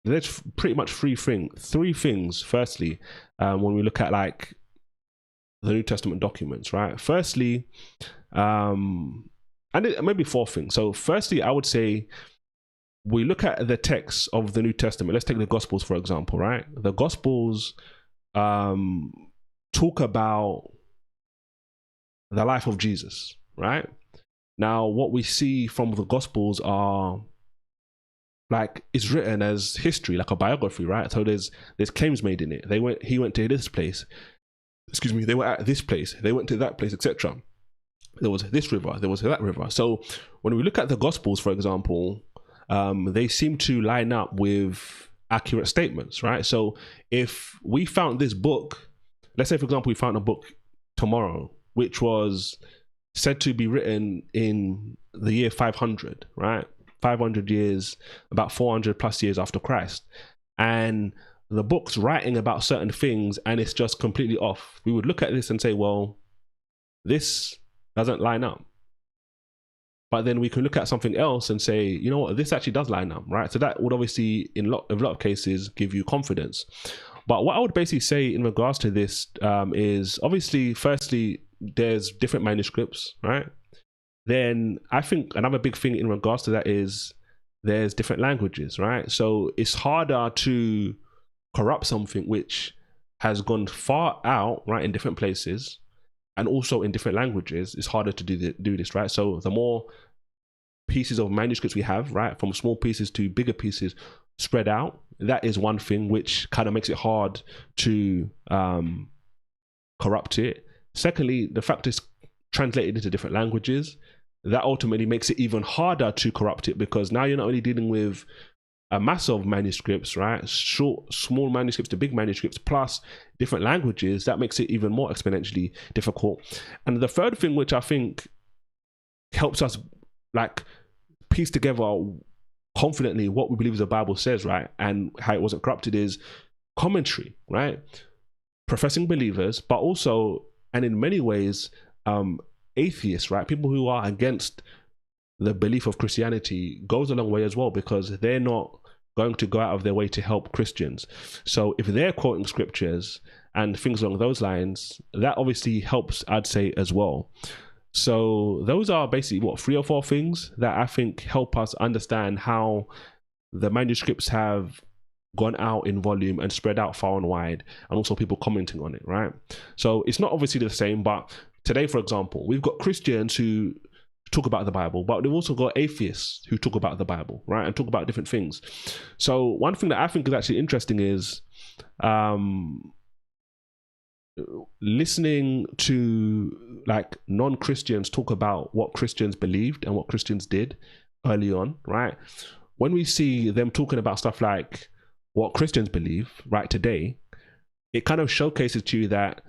there's pretty much three things. Firstly, when we look at like the New Testament documents, right? Firstly, and maybe four things. So firstly, I would say we look at the text of the New Testament. Let's take the Gospels, for example, right? The Gospels talk about the life of Jesus, right? Now, what we see from the Gospels are like, it's written as history, like a biography, right? So there's claims made in it. He went to this place. Excuse me. They were at this place. They went to that place, etc. There was this river. There was that river. So when we look at the Gospels, for example, they seem to line up with accurate statements, right? So if we found this book, let's say, for example, we found a book tomorrow, which was said to be written in the year 500, right? 500 years, about 400 plus years after Christ. And the book's writing about certain things and it's just completely off. We would look at this and say, well, this doesn't line up. But then we can look at something else and say, you know what, this actually does line up, right? So that would obviously, in a lot of cases, give you confidence. But what I would basically say in regards to this is, obviously, firstly, there's different manuscripts, right? Then I think another big thing in regards to that is there's different languages, right? So it's harder to corrupt something which has gone far out, right, in different places, and also in different languages. It's harder to do this, right? So the more pieces of manuscripts we have, right, from small pieces to bigger pieces spread out, that is one thing which kind of makes it hard to corrupt it. Secondly, the fact it's translated into different languages, that ultimately makes it even harder to corrupt it, because now you're not only dealing with a mass of manuscripts, right? Small manuscripts to big manuscripts, plus different languages. That makes it even more exponentially difficult. And the third thing, which I think helps us like piece together confidently what we believe the Bible says, right, and how it wasn't corrupted, is commentary, right? Professing believers, but also, and in many ways, atheists, right? People who are against the belief of Christianity goes a long way as well, because they're not going to go out of their way to help Christians. So if they're quoting scriptures and things along those lines, that obviously helps, I'd say, as well. So those are basically what, 3 or 4 things that I think help us understand how the manuscripts have gone out in volume and spread out far and wide, and also people commenting on it, right? So it's not obviously the same, but today, for example, we've got Christians who talk about the Bible, but we've also got atheists who talk about the Bible, right, and talk about different things. So one thing that I think is actually interesting is listening to like non-Christians talk about what Christians believed and what Christians did early on, right? When we see them talking about stuff like what Christians believe right today, it kind of showcases to you that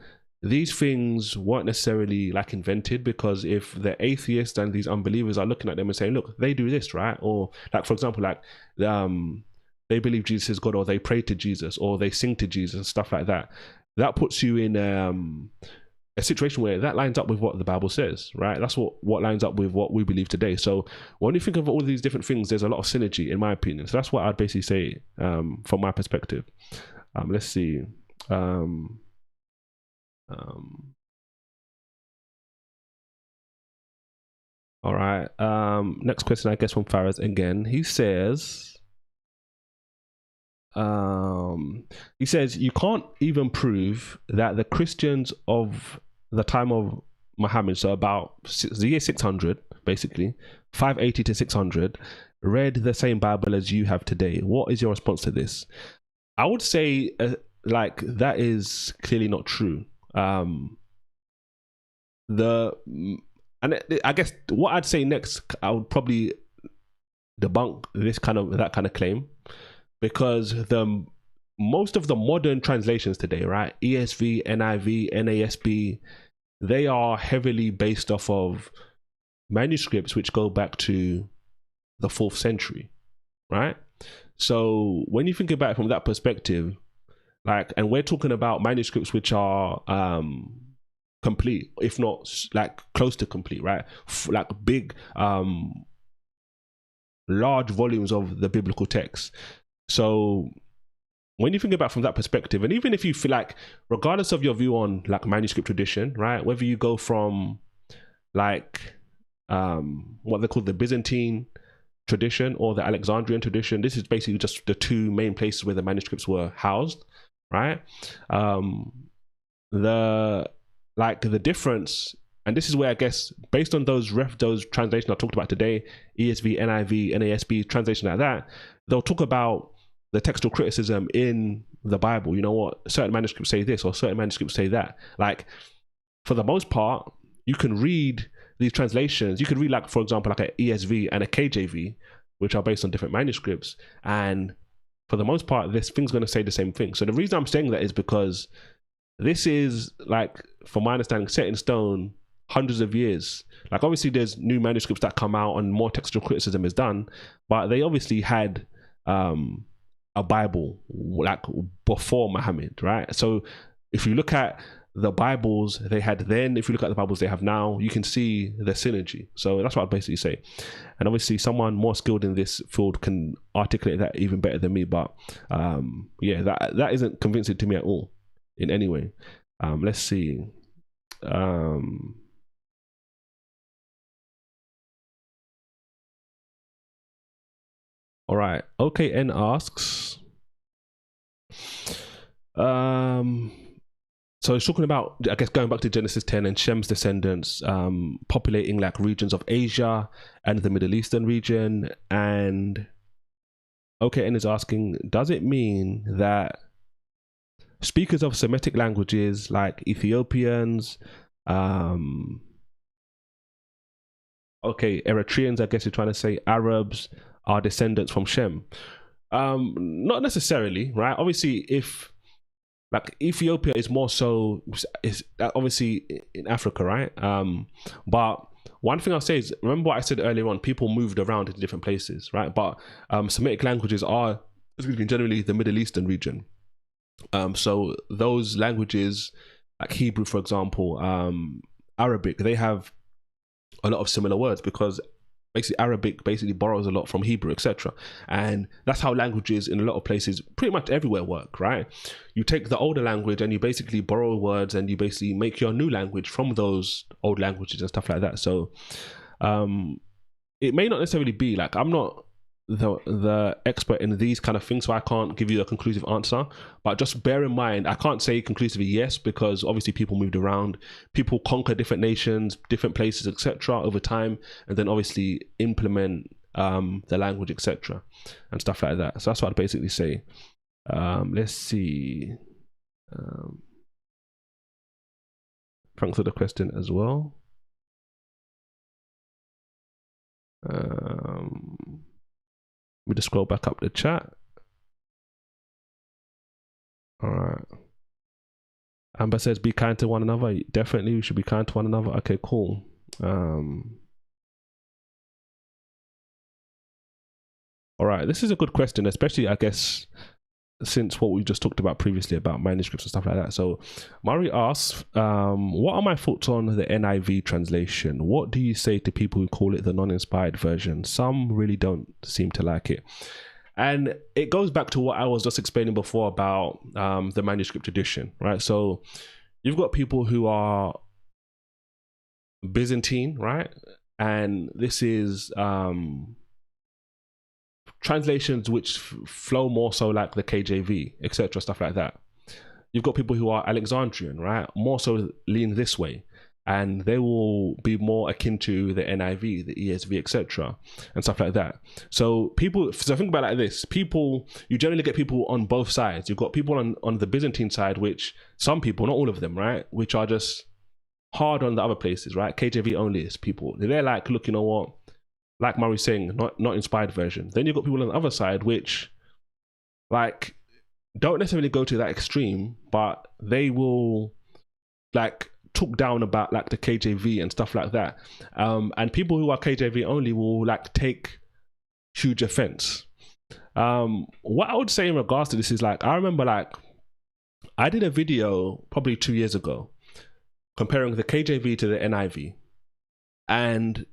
these things weren't necessarily like invented, because if the atheists and these unbelievers are looking at them and saying, look, they do this, right? Or like, for example, like they believe Jesus is God, or they pray to Jesus, or they sing to Jesus, stuff like that. That puts you in a situation where that lines up with what the Bible says, right? That's what lines up with what we believe today. So when you think of all these different things, there's a lot of synergy, in my opinion. So that's what I'd basically say from my perspective. Let's see. All right. Next question, I guess, from Faraz again. He says, you can't even prove that the Christians of the time of Muhammad, so about the year 600, basically 580 to 600, read the same Bible as you have today. What is your response to this? I would say like that is clearly not true. I guess what I'd say next, I would probably debunk that kind of claim, because most of the modern translations today, right, ESV, NIV, NASB, they are heavily based off of manuscripts which go back to the 4th century, right? So when you think about it from that perspective, like, and we're talking about manuscripts which are complete, if not like close to complete, right? Like big large volumes of the biblical text. So when you think about it from that perspective, and even if you feel like, regardless of your view on like manuscript tradition, right, whether you go from like what they call the Byzantine tradition or the Alexandrian tradition, this is basically just the two main places where the manuscripts were housed, right? The difference, and this is where I guess based on those translations I talked about today, ESV, NIV, NASB, translation like that, they'll talk about the textual criticism in the Bible. You know what, certain manuscripts say this or certain manuscripts say that. Like, for the most part, you can read these translations. You could read, like, for example, like an ESV and a KJV, which are based on different manuscripts, and for the most part, this thing's going to say the same thing. So the reason I'm saying that is because this is, like, from my understanding, set in stone hundreds of years. Like, obviously there's new manuscripts that come out and more textual criticism is done, but they obviously had a Bible like before Muhammad, right? So if you look at the Bibles they had then, if you look at the Bibles they have now, you can see the synergy. So that's what I'd basically say. And obviously someone more skilled in this field can articulate that even better than me, but yeah, that isn't convincing to me at all in any way. Let's see. All right. OKN asks, so it's talking about, I guess, going back to Genesis 10 and Shem's descendants populating like regions of Asia and the Middle Eastern region. And OKN is asking, does it mean that speakers of Semitic languages like Ethiopians, Eritreans, I guess you're trying to say, Arabs, are descendants from Shem? Not necessarily, right? Obviously, if like Ethiopia is more so, is obviously in Africa, right? But one thing I'll say is, remember what I said earlier on, people moved around into different places, right? But Semitic languages are, generally the Middle Eastern region. So those languages, like Hebrew, for example, Arabic, they have a lot of similar words, because basically Arabic basically borrows a lot from Hebrew, etc. And that's how languages in a lot of places, pretty much everywhere, work, right? You take the older language and you basically borrow words and you basically make your new language from those old languages and stuff like that. So it may not necessarily be, like, I'm not the expert in these kind of things, so I can't give you a conclusive answer, but just bear in mind, I can't say conclusively yes, because obviously people moved around, people conquer different nations, different places, etc. over time, and then obviously implement the language, etc. and stuff like that. So that's what I'd basically say. Let's see. Thanks for the question as well. We just scroll back up the chat. All right. Amber says, be kind to one another. Definitely, we should be kind to one another. Okay, cool. All right, this is a good question, especially, I guess, since what we just talked about previously about manuscripts and stuff like that. So Murray asks, what are my thoughts on the NIV translation? What do you say to people who call it the non-inspired version? Some really don't seem to like it. And it goes back to what I was just explaining before about the manuscript tradition, right? So you've got people who are Byzantine, right? And this is translations which flow more so like the KJV, etc., stuff like that. You've got people who are Alexandrian, right? More so lean this way, and they will be more akin to the NIV, the ESV, etc., and stuff like that. So people, so think about it like this: people, you generally get people on both sides. You've got people on the Byzantine side, which some people, not all of them, right, which are just hard on the other places, right? KJV only is people. They're like, look, you know what? Like Murray's saying, not inspired version. Then you've got people on the other side which like don't necessarily go to that extreme, but they will like talk down about like the KJV and stuff like that. And people who are KJV only will like take huge offense. What I would say in regards to this is like, I remember like I did a video probably 2 years ago comparing the KJV to the NIV, and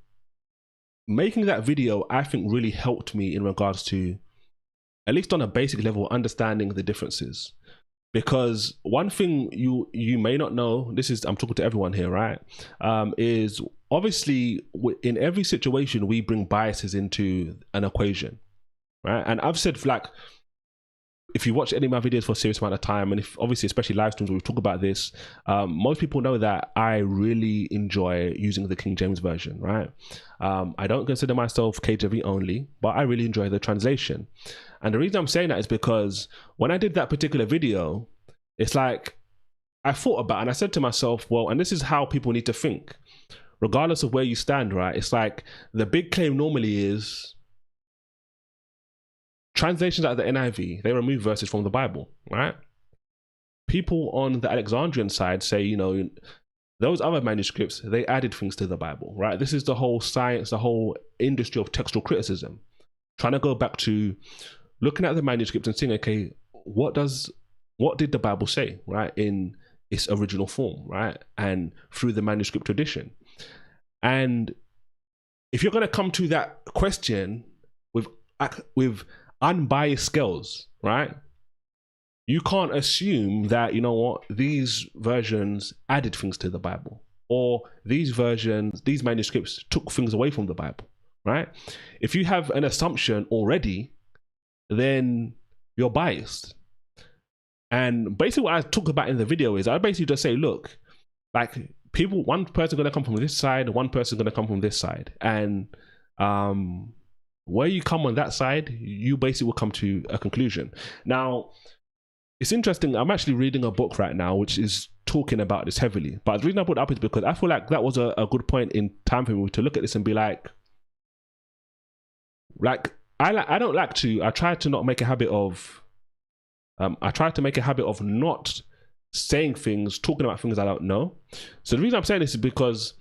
making that video, I think, really helped me in regards to, at least on a basic level, understanding the differences. Because one thing you may not know, this is, I'm talking to everyone here, right? Is obviously in every situation we bring biases into an equation, right? And I've said, like, if you watch any of my videos for a serious amount of time, and if obviously, especially live streams where we talk about this, most people know that I really enjoy using the King James Version, right? I don't consider myself KJV only, but I really enjoy the translation. And the reason I'm saying that is because when I did that particular video, it's like, I thought about it and I said to myself, well, and this is how people need to think, regardless of where you stand, right? It's like, the big claim normally is, translations like the NIV, they remove verses from the Bible, right? People on the Alexandrian side say, you know, those other manuscripts, they added things to the Bible, right? This is the whole science, the whole industry of textual criticism, trying to go back to looking at the manuscripts and saying, okay, what did the Bible say, right, in its original form, right, and through the manuscript tradition. And if you're going to come to that question with unbiased scales, right, you can't assume that, you know what, these versions added things to the Bible, or these versions, these manuscripts took things away from the Bible, right? If you have an assumption already, then you're biased. And basically what I talk about in the video is I basically just say, look, like, people, one person going to come from this side, one person going to come from this side, and where you come on that side, you basically will come to a conclusion. Now, it's interesting, I'm actually reading a book right now which is talking about this heavily, but the reason I put it up is because I feel like that was a good point in time for me to look at this and be like I don't like to, I try to not make a habit of I try to make a habit of not saying things, talking about things I don't know. So the reason I'm saying this is because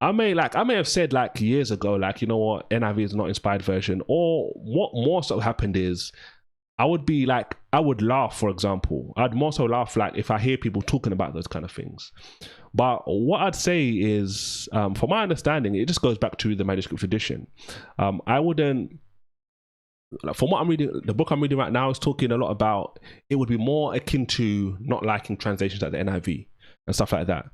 I may have said like years ago, like, you know what, NIV is not inspired version, or what more so happened is I would be like, I would laugh, for example. I'd more so laugh like if I hear people talking about those kind of things. But what I'd say is, from my understanding, it just goes back to the manuscript tradition. I wouldn't, from what I'm reading, the book I'm reading right now is talking a lot about, it would be more akin to not liking translations like the NIV and stuff like that.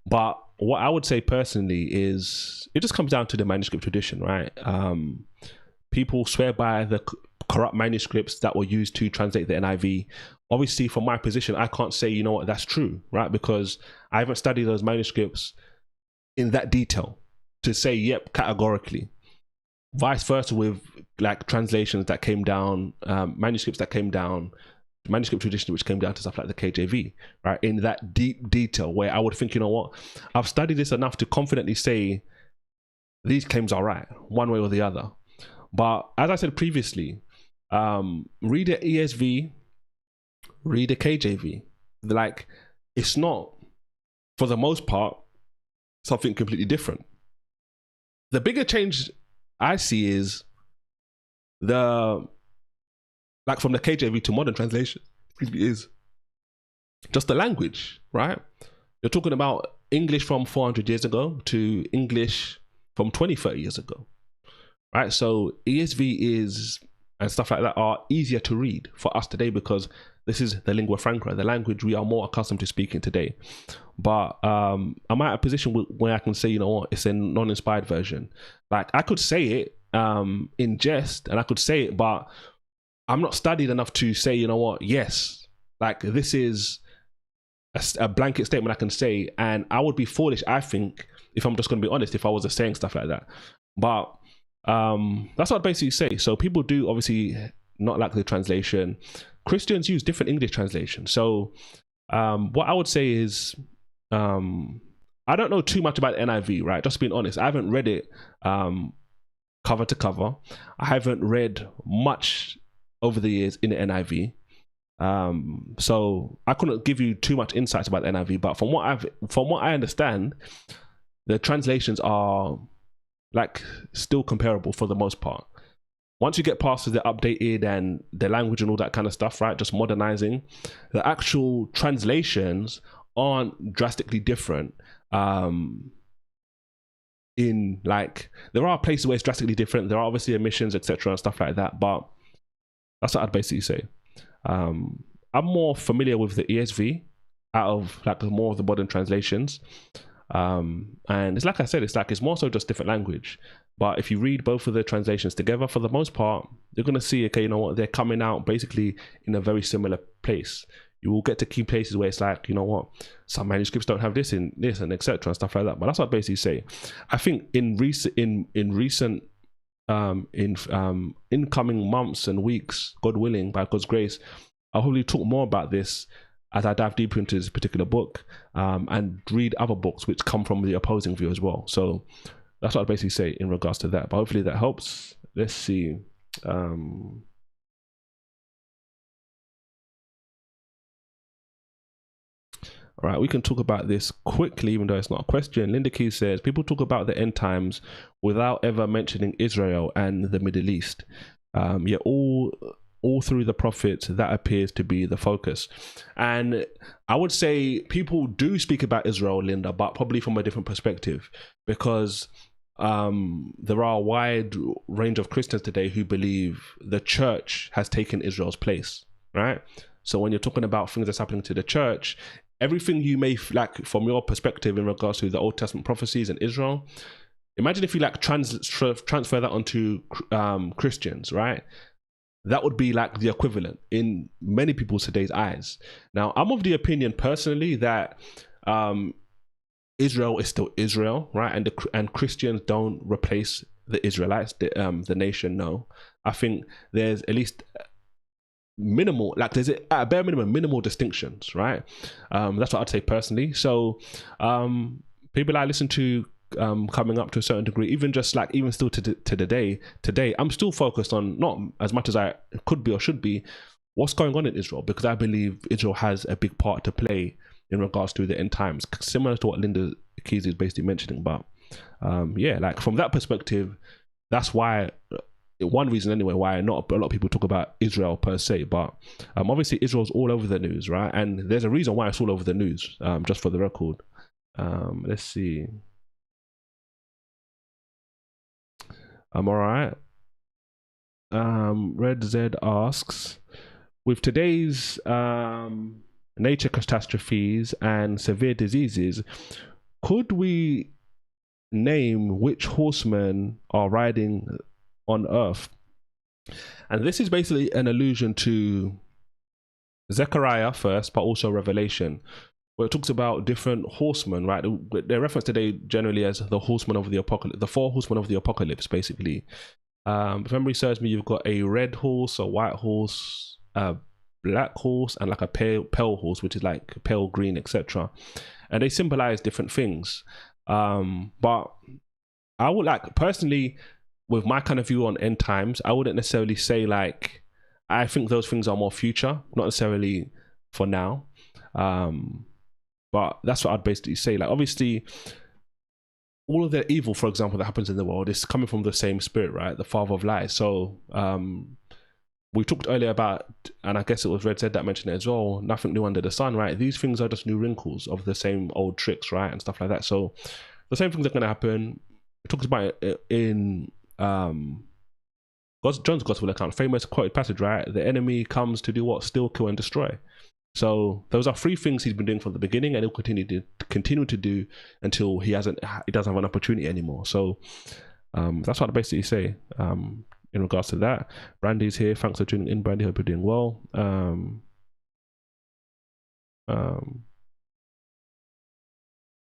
But what I would say personally is, it just comes down to the manuscript tradition, right? People swear by the corrupt manuscripts that were used to translate the NIV. Obviously, from my position, I can't say, you know what, that's true, right? Because I haven't studied those manuscripts in that detail to say, yep, categorically. Vice versa with like translations that came down, manuscripts that came down, manuscript tradition which came down to stuff like the KJV, right? In that deep detail where I would think, you know what, I've studied this enough to confidently say these claims are right, one way or the other. But as I said previously, read the ESV, read the KJV. Like, it's not, for the most part, something completely different. The bigger change I see is from the KJV to modern translation, is just the language, right? You're talking about English from 400 years ago to English from 20, 30 years ago, right? So ESV and stuff like that are easier to read for us today because this is the lingua franca, the language we are more accustomed to speaking today. But I'm at a position where I can say, you know what, it's a non-inspired version. Like, I could say it in jest, and I could say it, but I'm not studied enough to say, you know what, yes, like this is a blanket statement I can say, and I would be foolish, I think, if I'm just going to be honest, if I was just saying stuff like that. But that's what I'd basically say. So people do obviously not like the translation. Christians use different English translations. So what I would say is, I don't know too much about NIV, right? Just being honest, I haven't read it cover to cover. I haven't read much over the years in the NIV. So I couldn't give you too much insights about the NIV, but from what I understand, the translations are like still comparable for the most part. Once you get past the updated and the language and all that kind of stuff, right? Just modernizing, the actual translations aren't drastically different. In like, there are places where it's drastically different. There are obviously omissions, etc., and stuff like that. But that's what I'd basically say. I'm more familiar with the ESV out of like more of the modern translations. And it's like I said, it's more so just different language. But if you read both of the translations together, for the most part, you're going to see, okay, you know what, they're coming out basically in a very similar place. You will get to key places where it's like, you know what, some manuscripts don't have this in this and etc. and stuff like that. But that's what I basically say. I think in recent incoming months and weeks, God willing, by God's grace, I'll probably talk more about this as I dive deeper into this particular book, and read other books which come from the opposing view as well. So that's what I basically say in regards to that. But hopefully that helps. Let's see. All right, we can talk about this quickly, even though it's not a question. Linda Key says, people talk about the end times without ever mentioning Israel and the Middle East. Yet all through the prophets, that appears to be the focus. And I would say people do speak about Israel, Linda, but probably from a different perspective, because there are a wide range of Christians today who believe the church has taken Israel's place, right? So when you're talking about things that's happening to the church, everything you may like from your perspective in regards to the Old Testament prophecies in Israel, imagine if you like transfer that onto Christians, right? That would be like the equivalent in many people's today's eyes. Now, I'm of the opinion personally that Israel is still Israel, right? And Christians don't replace the Israelites, the nation. No, I think there's at least minimal, like there's at a bare minimum minimal distinctions, right? That's what I'd say personally. So people I listen to coming up to a certain degree, even still to today, I'm still focused on, not as much as I could be or should be, what's going on in Israel, because I believe Israel has a big part to play in regards to the end times, similar to what Linda Keys is basically mentioning. But yeah, like from that perspective, that's why, one reason anyway, why not a lot of people talk about Israel per se. But obviously Israel's all over the news, right? And there's a reason why it's all over the news, just for the record. Let's see. I'm all right. Red Z asks, with today's nature catastrophes and severe diseases, could we name which horsemen are riding on earth? And this is basically an allusion to Zechariah first, but also Revelation, where it talks about different horsemen, right? They're referenced today generally as the horsemen of the apocalypse, the four horsemen of the apocalypse, basically. If memory serves me, you've got a red horse, a white horse, a black horse, and like a pale horse, which is like pale green, etc. And they symbolize different things. But I would like, personally, with my kind of view on end times, I wouldn't necessarily say like, I think those things are more future, not necessarily for now. But that's what I'd basically say. Like, obviously, all of the evil, for example, that happens in the world is coming from the same spirit, right? The father of lies. So we talked earlier about, and I guess it was Red said that mentioned it as well, nothing new under the sun, right? These things are just new wrinkles of the same old tricks, right? And stuff like that. So the same things are going to happen. It talks about it in John's gospel account, famous quoted passage, right? The enemy comes to do what? Steal, kill, and destroy. So those are three things he's been doing from the beginning, and he'll continue to do until he doesn't have an opportunity anymore. So that's what I basically say in regards to that. Brandy's here. Thanks for tuning in, Brandy. Hope you're doing well.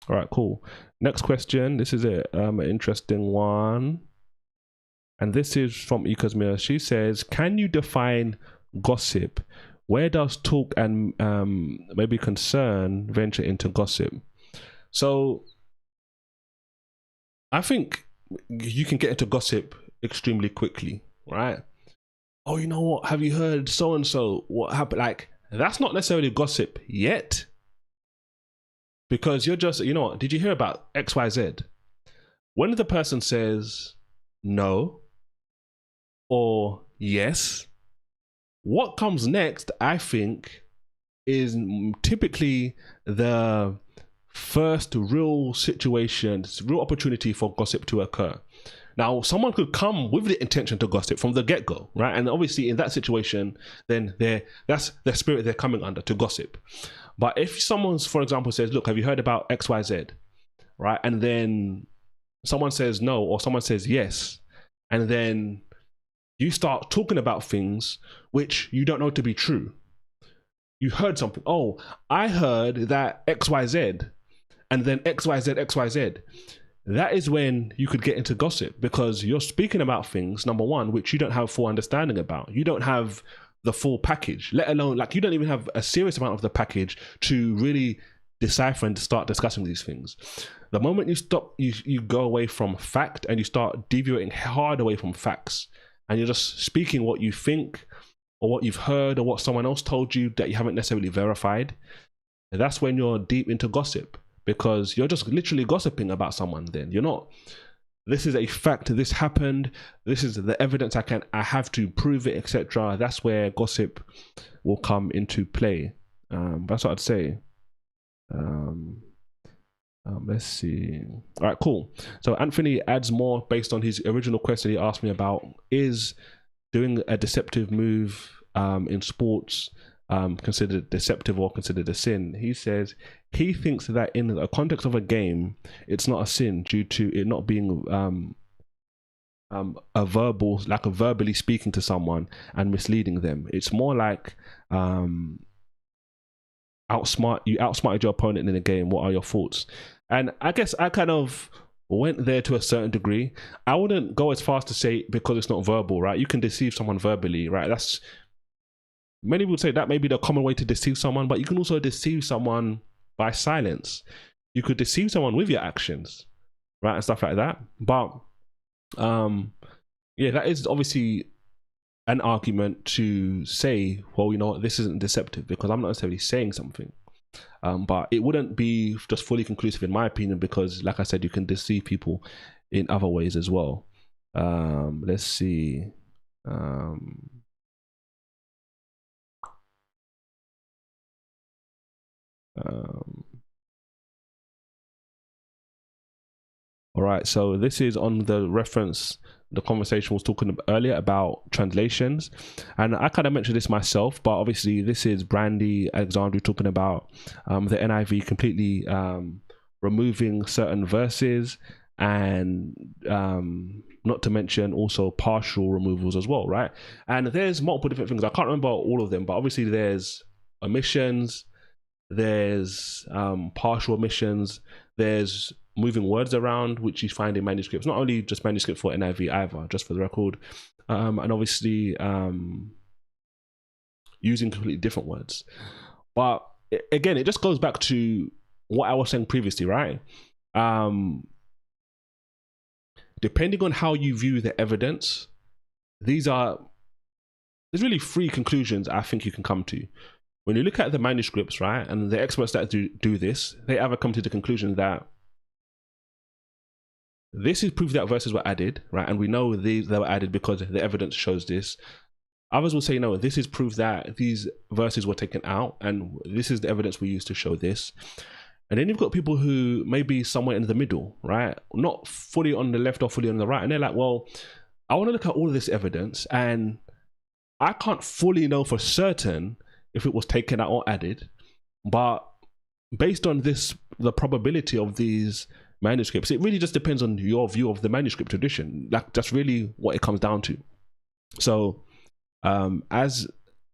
All right, cool. Next question. This is an interesting one, and this is from Ikazmir. She says, "Can you define gossip? Where does talk and maybe concern venture into gossip?" So I think you can get into gossip extremely quickly, right? Oh, you know what? Have you heard so and so? What happened? Like, that's not necessarily gossip yet, because you're just, you know what? Did you hear about XYZ? When the person says no or yes, what comes next, I think, is typically the first real situation, real opportunity for gossip to occur. Now, someone could come with the intention to gossip from the get-go, right? And obviously in that situation, then that's the spirit they're coming under, to gossip. But if someone, for example, says, look, have you heard about XYZ, right? And then someone says no, or someone says yes, and then you start talking about things which you don't know to be true. You heard something. Oh, I heard that XYZ, and then XYZ, XYZ. That is when you could get into gossip, because you're speaking about things, number one, which you don't have full understanding about. You don't have the full package, let alone, like, you don't even have a serious amount of the package to really decipher and start discussing these things. The moment you stop, you go away from fact and you start deviating hard away from facts, and you're just speaking what you think or what you've heard or what someone else told you that you haven't necessarily verified, that's when you're deep into gossip, because you're just literally gossiping about someone. Then you're not, this is a fact, this happened, this is the evidence, I have to prove it, etc. That's where gossip will come into play. That's what I'd say. Let's see. All right, cool. So Anthony adds more based on his original question he asked me about, is doing a deceptive move in sports considered deceptive or considered a sin. He says he thinks that in the context of a game, it's not a sin due to it not being a verbal, like a verbally speaking to someone and misleading them. It's more like you outsmarted your opponent in a game. What are your thoughts? And I guess I kind of went there to a certain degree. I wouldn't go as far as to say because it's not verbal, right? You can deceive someone verbally, right? That's, many would say that may be the common way to deceive someone, but you can also deceive someone by silence. You could deceive someone with your actions, right? And stuff like that. But yeah, that is obviously an argument to say, well, you know what, this isn't deceptive because I'm not necessarily saying something. But it wouldn't be just fully conclusive in my opinion, because like I said, you can deceive people in other ways as well. Let's see. All right, so this is on the reference, the conversation was talking earlier about translations, and I kind of mentioned this myself, but obviously this is Brandy Alexandru talking about the NIV completely removing certain verses, and not to mention also partial removals as well, right? And there's multiple different things. I can't remember all of them, but obviously there's omissions, there's partial omissions, there's moving words around, which you find in manuscripts, not only just manuscript for NIV either, just for the record, and obviously using completely different words. But again, it just goes back to what I was saying previously, right? Depending on how you view the evidence, there's really three conclusions I think you can come to. when you look at the manuscripts, right, and the experts that do this, they either come to the conclusion that this is proof that verses were added, right, and we know they were added because the evidence shows this. Others will say, no, this is proof that these verses were taken out, and this is the evidence we use to show this. And then you've got people who may be somewhere in the middle, right? Not fully on the left or fully on the right. And they're like, well, I want to look at all of this evidence, and I can't fully know for certain if it was taken out or added. But based on this, the probability of these manuscripts, it really just depends on your view of the manuscript tradition. Like, that's really what it comes down to. So, as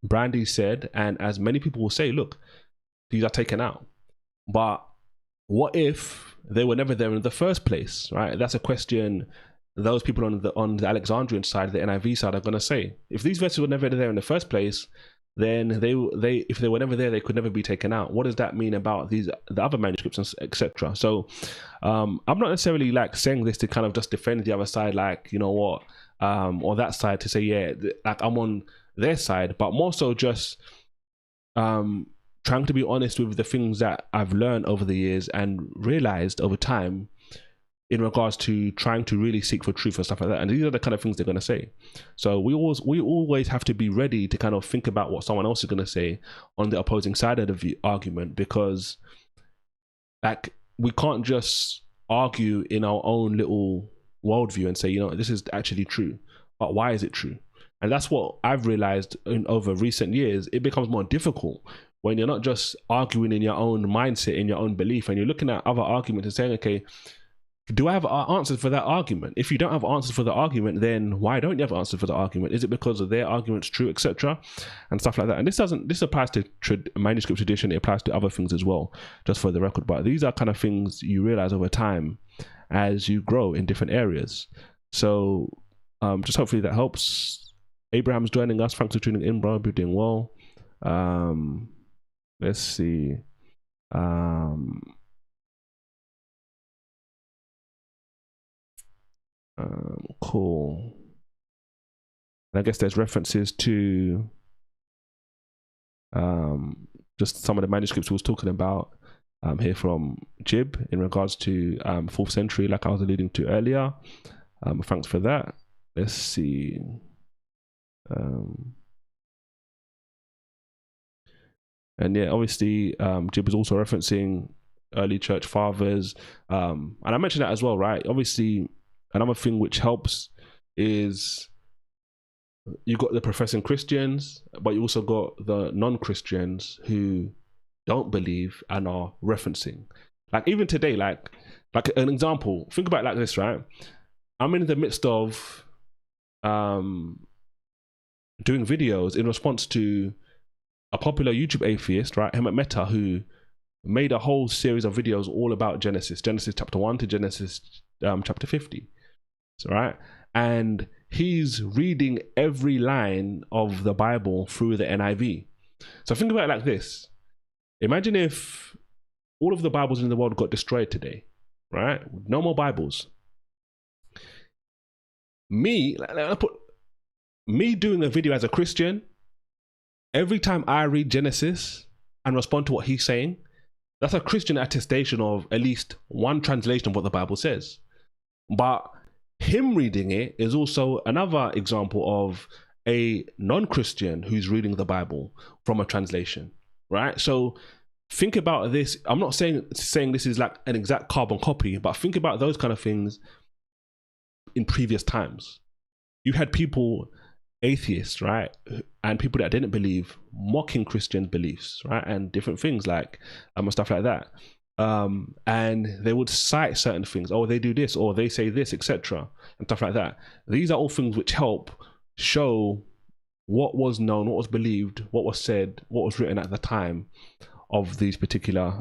Brandy said, and as many people will say, look, these are taken out. But what if they were never there in the first place, right? That's a question those people on the Alexandrian side, the NIV side, are going to say. If these verses were never there in the first place, then if they were never there, they could never be taken out. What does that mean about the other manuscripts, etc.? So I'm not necessarily like saying this to kind of just defend the other side, like, you know what, or that side to say, yeah, like I'm on their side, but more so just trying to be honest with the things that I've learned over the years and realized over time in regards to trying to really seek for truth and stuff like that. And these are the kind of things they're going to say. So we always have to be ready to kind of think about what someone else is going to say on the opposing side of the argument, because like we can't just argue in our own little worldview and say, you know, this is actually true, but why is it true? And that's what I've realized over recent years. It becomes more difficult when you're not just arguing in your own mindset, in your own belief, and you're looking at other arguments and saying, okay, do I have answers for that argument? If you don't have answers for the argument, then why don't you have answers for the argument? Is it because of their arguments true, etc., and stuff like that? And this applies to manuscript tradition. It applies to other things as well, just for the record. But these are kind of things you realize over time as you grow in different areas. So just hopefully that helps. Abraham's joining us. Thanks for tuning in, bro. You're doing well. Let's see. Cool. And I guess there's references to just some of the manuscripts we was talking about here from Jib in regards to 4th century, like I was alluding to earlier. Thanks for that. Let's see. And yeah, obviously Jib is also referencing early church fathers, and I mentioned that as well, right? Obviously another thing which helps is you got the professing Christians, but you also got the non-Christians who don't believe and are referencing. Like even today, like an example, think about it like this, right? I'm in the midst of doing videos in response to a popular YouTube atheist, right, him at Meta, who made a whole series of videos all about Genesis chapter 1 to Genesis chapter 50. So, right, and he's reading every line of the Bible through the NIV. So think about it like this. Imagine if all of the Bibles in the world got destroyed today, right? No more Bibles. Me doing a video as a Christian, every time I read Genesis and respond to what he's saying, that's a Christian attestation of at least one translation of what the Bible says. But him reading it is also another example of a non-Christian who's reading the Bible from a translation, right? So think about this. I'm not saying this is like an exact carbon copy, but think about those kind of things in previous times. You had people, atheists, right, and people that didn't believe, mocking Christian beliefs, right, and different things like and stuff like that. And they would cite certain things. Oh, they do this, or they say this, etc., and stuff like that. These are all things which help show what was known, what was believed, what was said, what was written at the time of these particular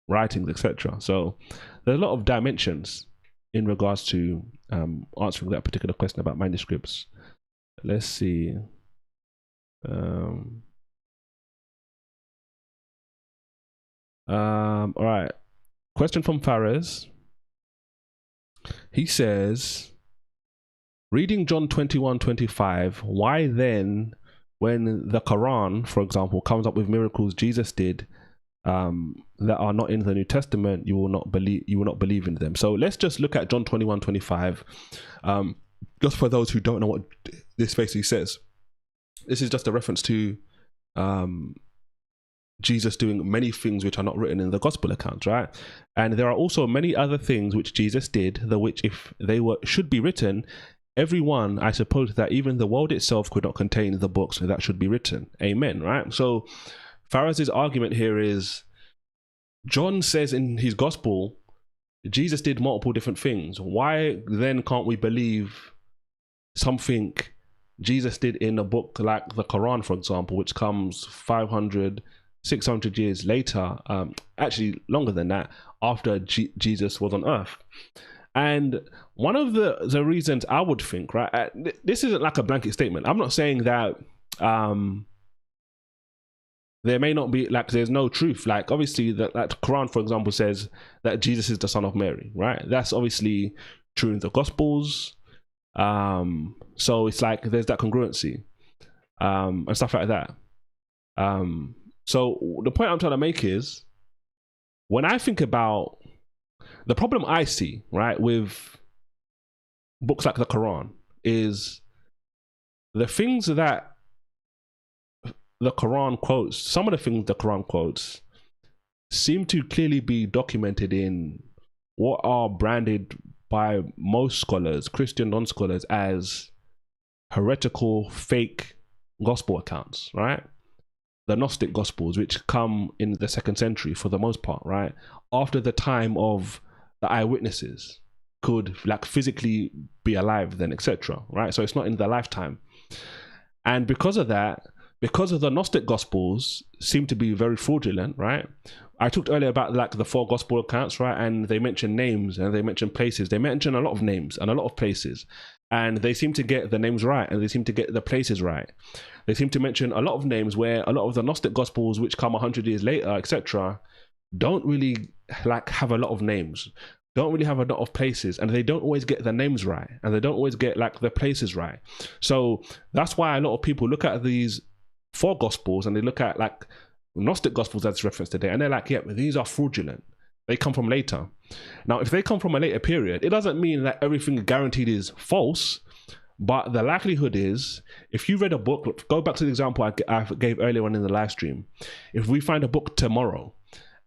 writings, etc. So there's a lot of dimensions in regards to answering that particular question about manuscripts. Let's see. All right. Question from Fares. He says, reading John 21:25, why then when the Quran, for example, comes up with miracles Jesus did that are not in the New Testament, you will not believe in them. So let's just look at John 21:25. Just for those who don't know what this basically says, this is just a reference to Jesus doing many things which are not written in the gospel accounts, right? And there are also many other things which Jesus did, the which if they should be written, every one, I suppose that even the world itself could not contain the books that should be written. Amen, right? So Pharisees' argument here is, John says in his gospel, Jesus did multiple different things. Why then can't we believe something Jesus did in a book like the Quran, for example, which comes 500, 600 years later, actually longer than that, after Jesus was on earth? And one of the reasons I would think, right, this isn't like a blanket statement. I'm not saying that there may not be, like, there's no truth. Like, obviously, the Quran, for example, says that Jesus is the son of Mary, right? That's obviously true in the Gospels. So it's like there's that congruency and stuff like that. So the point I'm trying to make is, when I think about the problem I see, right, with books like the Quran, is the things that the Quran quotes, some of the things the Quran quotes seem to clearly be documented in what are branded by most scholars, Christian non-scholars, as heretical, fake gospel accounts, right? The Gnostic Gospels, which come in the 2nd century for the most part, right? After the time of the eyewitnesses could, like, physically be alive then, etc., right? So it's not in their lifetime. And because of that, because of the Gnostic Gospels seem to be very fraudulent, right? I talked earlier about like the 4 gospel accounts, right? And they mention names and they mention places. They mention a lot of names and a lot of places. And they seem to get the names right and they seem to get the places right. They seem to mention a lot of names where a lot of the Gnostic Gospels, which come 100 years later, etc., don't really like have a lot of names, don't really have a lot of places, and they don't always get the names right, and they don't always get like the places right. So that's why a lot of people look at these 4 gospels and they look at like Gnostic Gospels that's referenced today, and they're like, yeah, but these are fraudulent. They come from later. Now, if they come from a later period, it doesn't mean that everything guaranteed is false, but the likelihood is, if you read a book, go back to the example I gave earlier on in the live stream. If we find a book tomorrow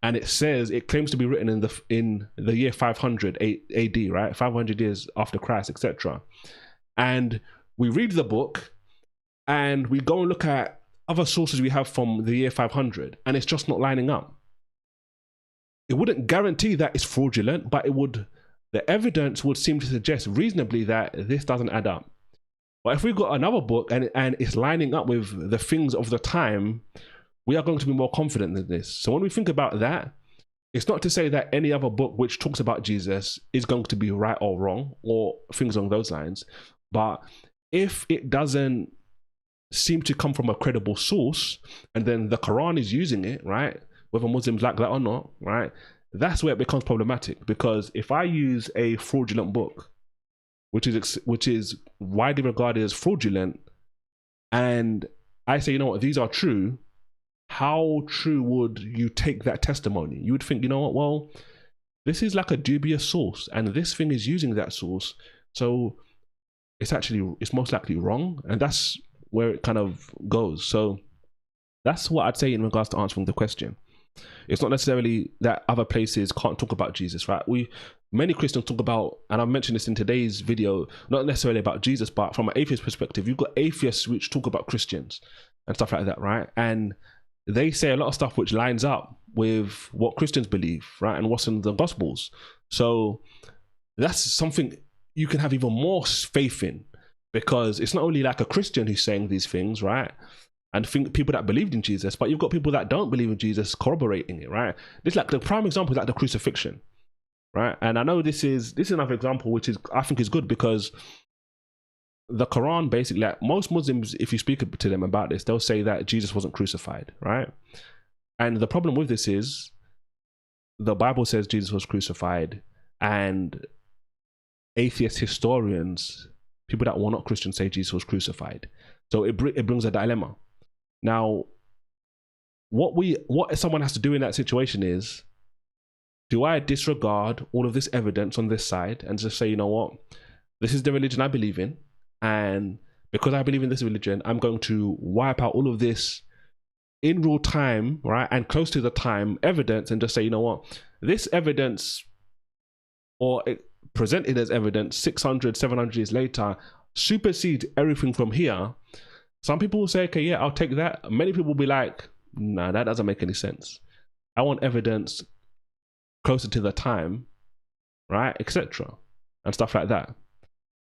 and it says, it claims to be written in the year 500 AD, right? 500 years after Christ, etc. And we read the book and we go and look at other sources we have from the year 500 and it's just not lining up. It wouldn't guarantee that it's fraudulent, but the evidence would seem to suggest reasonably that this doesn't add up. But if we've got another book and it's lining up with the things of the time, we are going to be more confident than this. So when we think about that, it's not to say that any other book which talks about Jesus is going to be right or wrong or things along those lines. But if it doesn't seem to come from a credible source, and then the Quran is using it, right, whether Muslims like that or not, right, that's where it becomes problematic. Because if I use a fraudulent book, which is widely regarded as fraudulent, and I say, you know what, these are true, how true would you take that testimony? You would think, you know what, well, this is like a dubious source, and this thing is using that source, so it's most likely wrong, and that's where it kind of goes. So that's what I'd say in regards to answering the question. It's not necessarily that other places can't talk about Jesus, right? Many Christians talk about, and I've mentioned this in today's video, not necessarily about Jesus, but from an atheist perspective, you've got atheists which talk about Christians and stuff like that, right? And they say a lot of stuff which lines up with what Christians believe, right? And what's in the Gospels. So that's something you can have even more faith in, because it's not only like a Christian who's saying these things, right? And think people that believed in Jesus, but you've got people that don't believe in Jesus corroborating it, right? This, like, the prime example is like the crucifixion, right? And I know this is another example which is, I think, is good, because the Quran basically, like most Muslims, if you speak to them about this, they'll say that Jesus wasn't crucified, right? And the problem with this is the Bible says Jesus was crucified, and atheist historians, people that were not Christians, say Jesus was crucified. So it brings a dilemma. Now, what someone has to do in that situation is, do I disregard all of this evidence on this side and just say, you know what, this is the religion I believe in, and because I believe in this religion, I'm going to wipe out all of this in real time, right, and close to the time evidence, and just say, you know what, this evidence, or it presented as evidence 600, 700 years later, supersedes everything from here. Some people will say, okay, yeah, I'll take that. Many people will be like, nah, that doesn't make any sense. I want evidence closer to the time, right, etc., and stuff like that.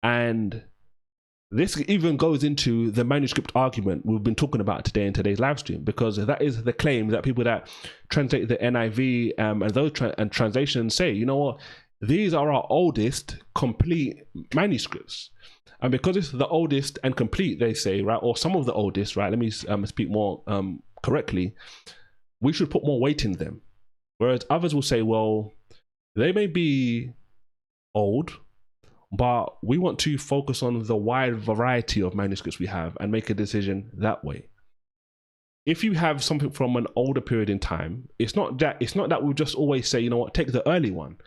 And this even goes into the manuscript argument we've been talking about today in today's live stream, because that is the claim that people that translate the NIV and those translations say, you know what, these are our oldest complete manuscripts. And because it's the oldest and complete, they say, right, or some of the oldest, right, let me speak more correctly, we should put more weight in them. Whereas others will say, well, they may be old, but we want to focus on the wide variety of manuscripts we have and make a decision that way. If you have something from an older period in time, it's not that we'll just always say, you know what, take the early one.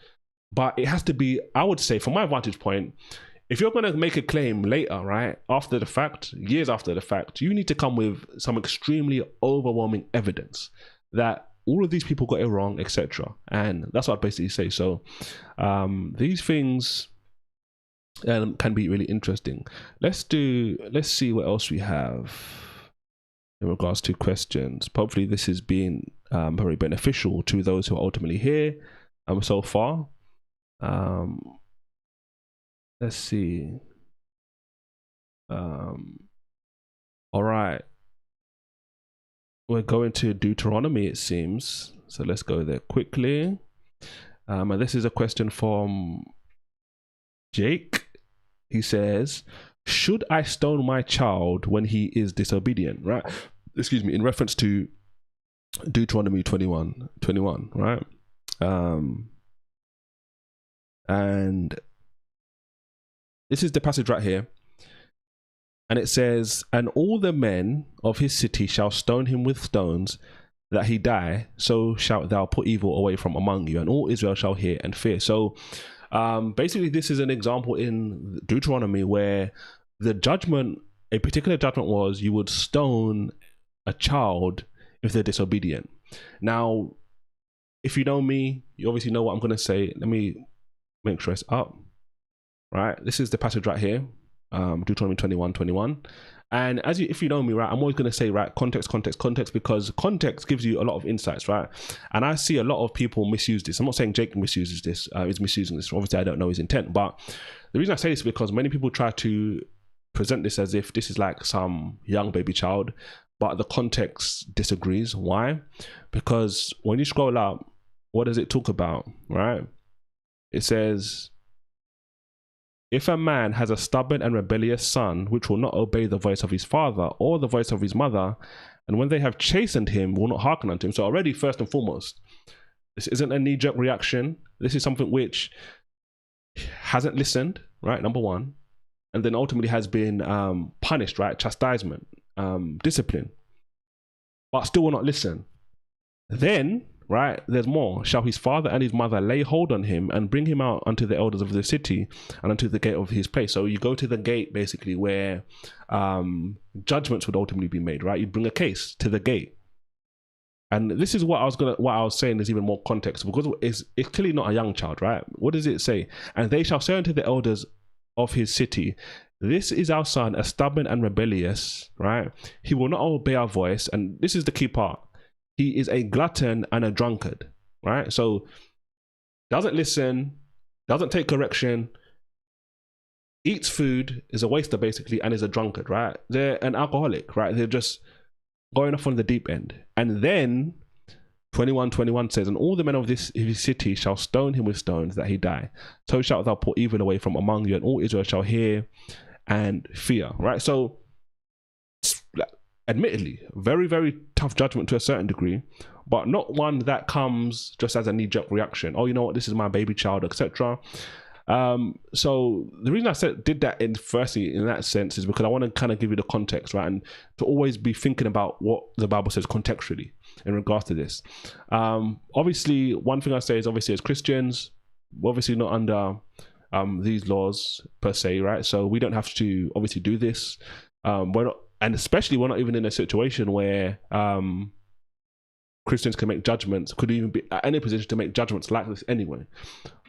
But it has to be, I would say, from my vantage point, if you're going to make a claim later, right, after the fact, years after the fact, you need to come with some extremely overwhelming evidence that all of these people got it wrong, etc. And that's what I'd basically say. So these things can be really interesting. Let's see what else we have in regards to questions. Hopefully this has been very beneficial to those who are ultimately here so far. Let's see. All right. We're going to Deuteronomy, it seems. So let's go there quickly. And this is a question from Jake. He says, should I stone my child when he is disobedient? Right? Excuse me, in reference to Deuteronomy 21, right? And this is the passage right here. And it says, and all the men of his city shall stone him with stones, that he die, so shalt thou put evil away from among you, and all Israel shall hear and fear. So basically this is an example in Deuteronomy where the judgment, a particular judgment was you would stone a child if they're disobedient. Now, if you know me, you obviously know what I'm going to say. Let me make sure it's up. Right, this is the passage right here, Deuteronomy 21:21. And if you know me, right, I'm always going to say, right, context, because context gives you a lot of insights, right? And I see a lot of people misuse this. I'm not saying Jake misuses this, is misusing this. Obviously, I don't know his intent, but the reason I say this is because many people try to present this as if this is like some young baby child, but the context disagrees. Why? Because when you scroll up, what does it talk about, right? It says, if a man has a stubborn and rebellious son, which will not obey the voice of his father or the voice of his mother, and when they have chastened him, will not hearken unto him. So already, first and foremost, this isn't a knee-jerk reaction. This is something which hasn't listened, right? Number one. And then ultimately has been punished, right? Chastisement, discipline, but still will not listen. Then, right, there's more. Shall his father and his mother lay hold on him and bring him out unto the elders of the city and unto the gate of his place. So you go to the gate basically where judgments would ultimately be made, right? You bring a case to the gate. And this is what I was saying is even more context, because it's clearly not a young child, right? What does it say? And they shall say unto the elders of his city, this is our son, a stubborn and rebellious, right? He will not obey our voice. And this is the key part. He is a glutton and a drunkard, right? So doesn't listen, doesn't take correction, eats food, is a waster basically, and is a drunkard, right? They're an alcoholic, right? They're just going off on the deep end. And then 21:21 says, and all the men of his city shall stone him with stones, that he die. So shalt thou put evil away from among you, and all Israel shall hear and fear, right? So admittedly, very, very tough judgment to a certain degree, but not one that comes just as a knee-jerk reaction. Oh, you know what, this is my baby child, etc. So the reason I said did that in firstly in that sense is because I want to kind of give you the context, right, and to always be thinking about what the Bible says contextually in regards to this. Obviously, one thing I say is obviously as Christians, we're obviously not under these laws per se, right? So we don't have to obviously do this. We're not, and especially we're not even in a situation where Christians can make judgments, could even be at any position to make judgments like this anyway.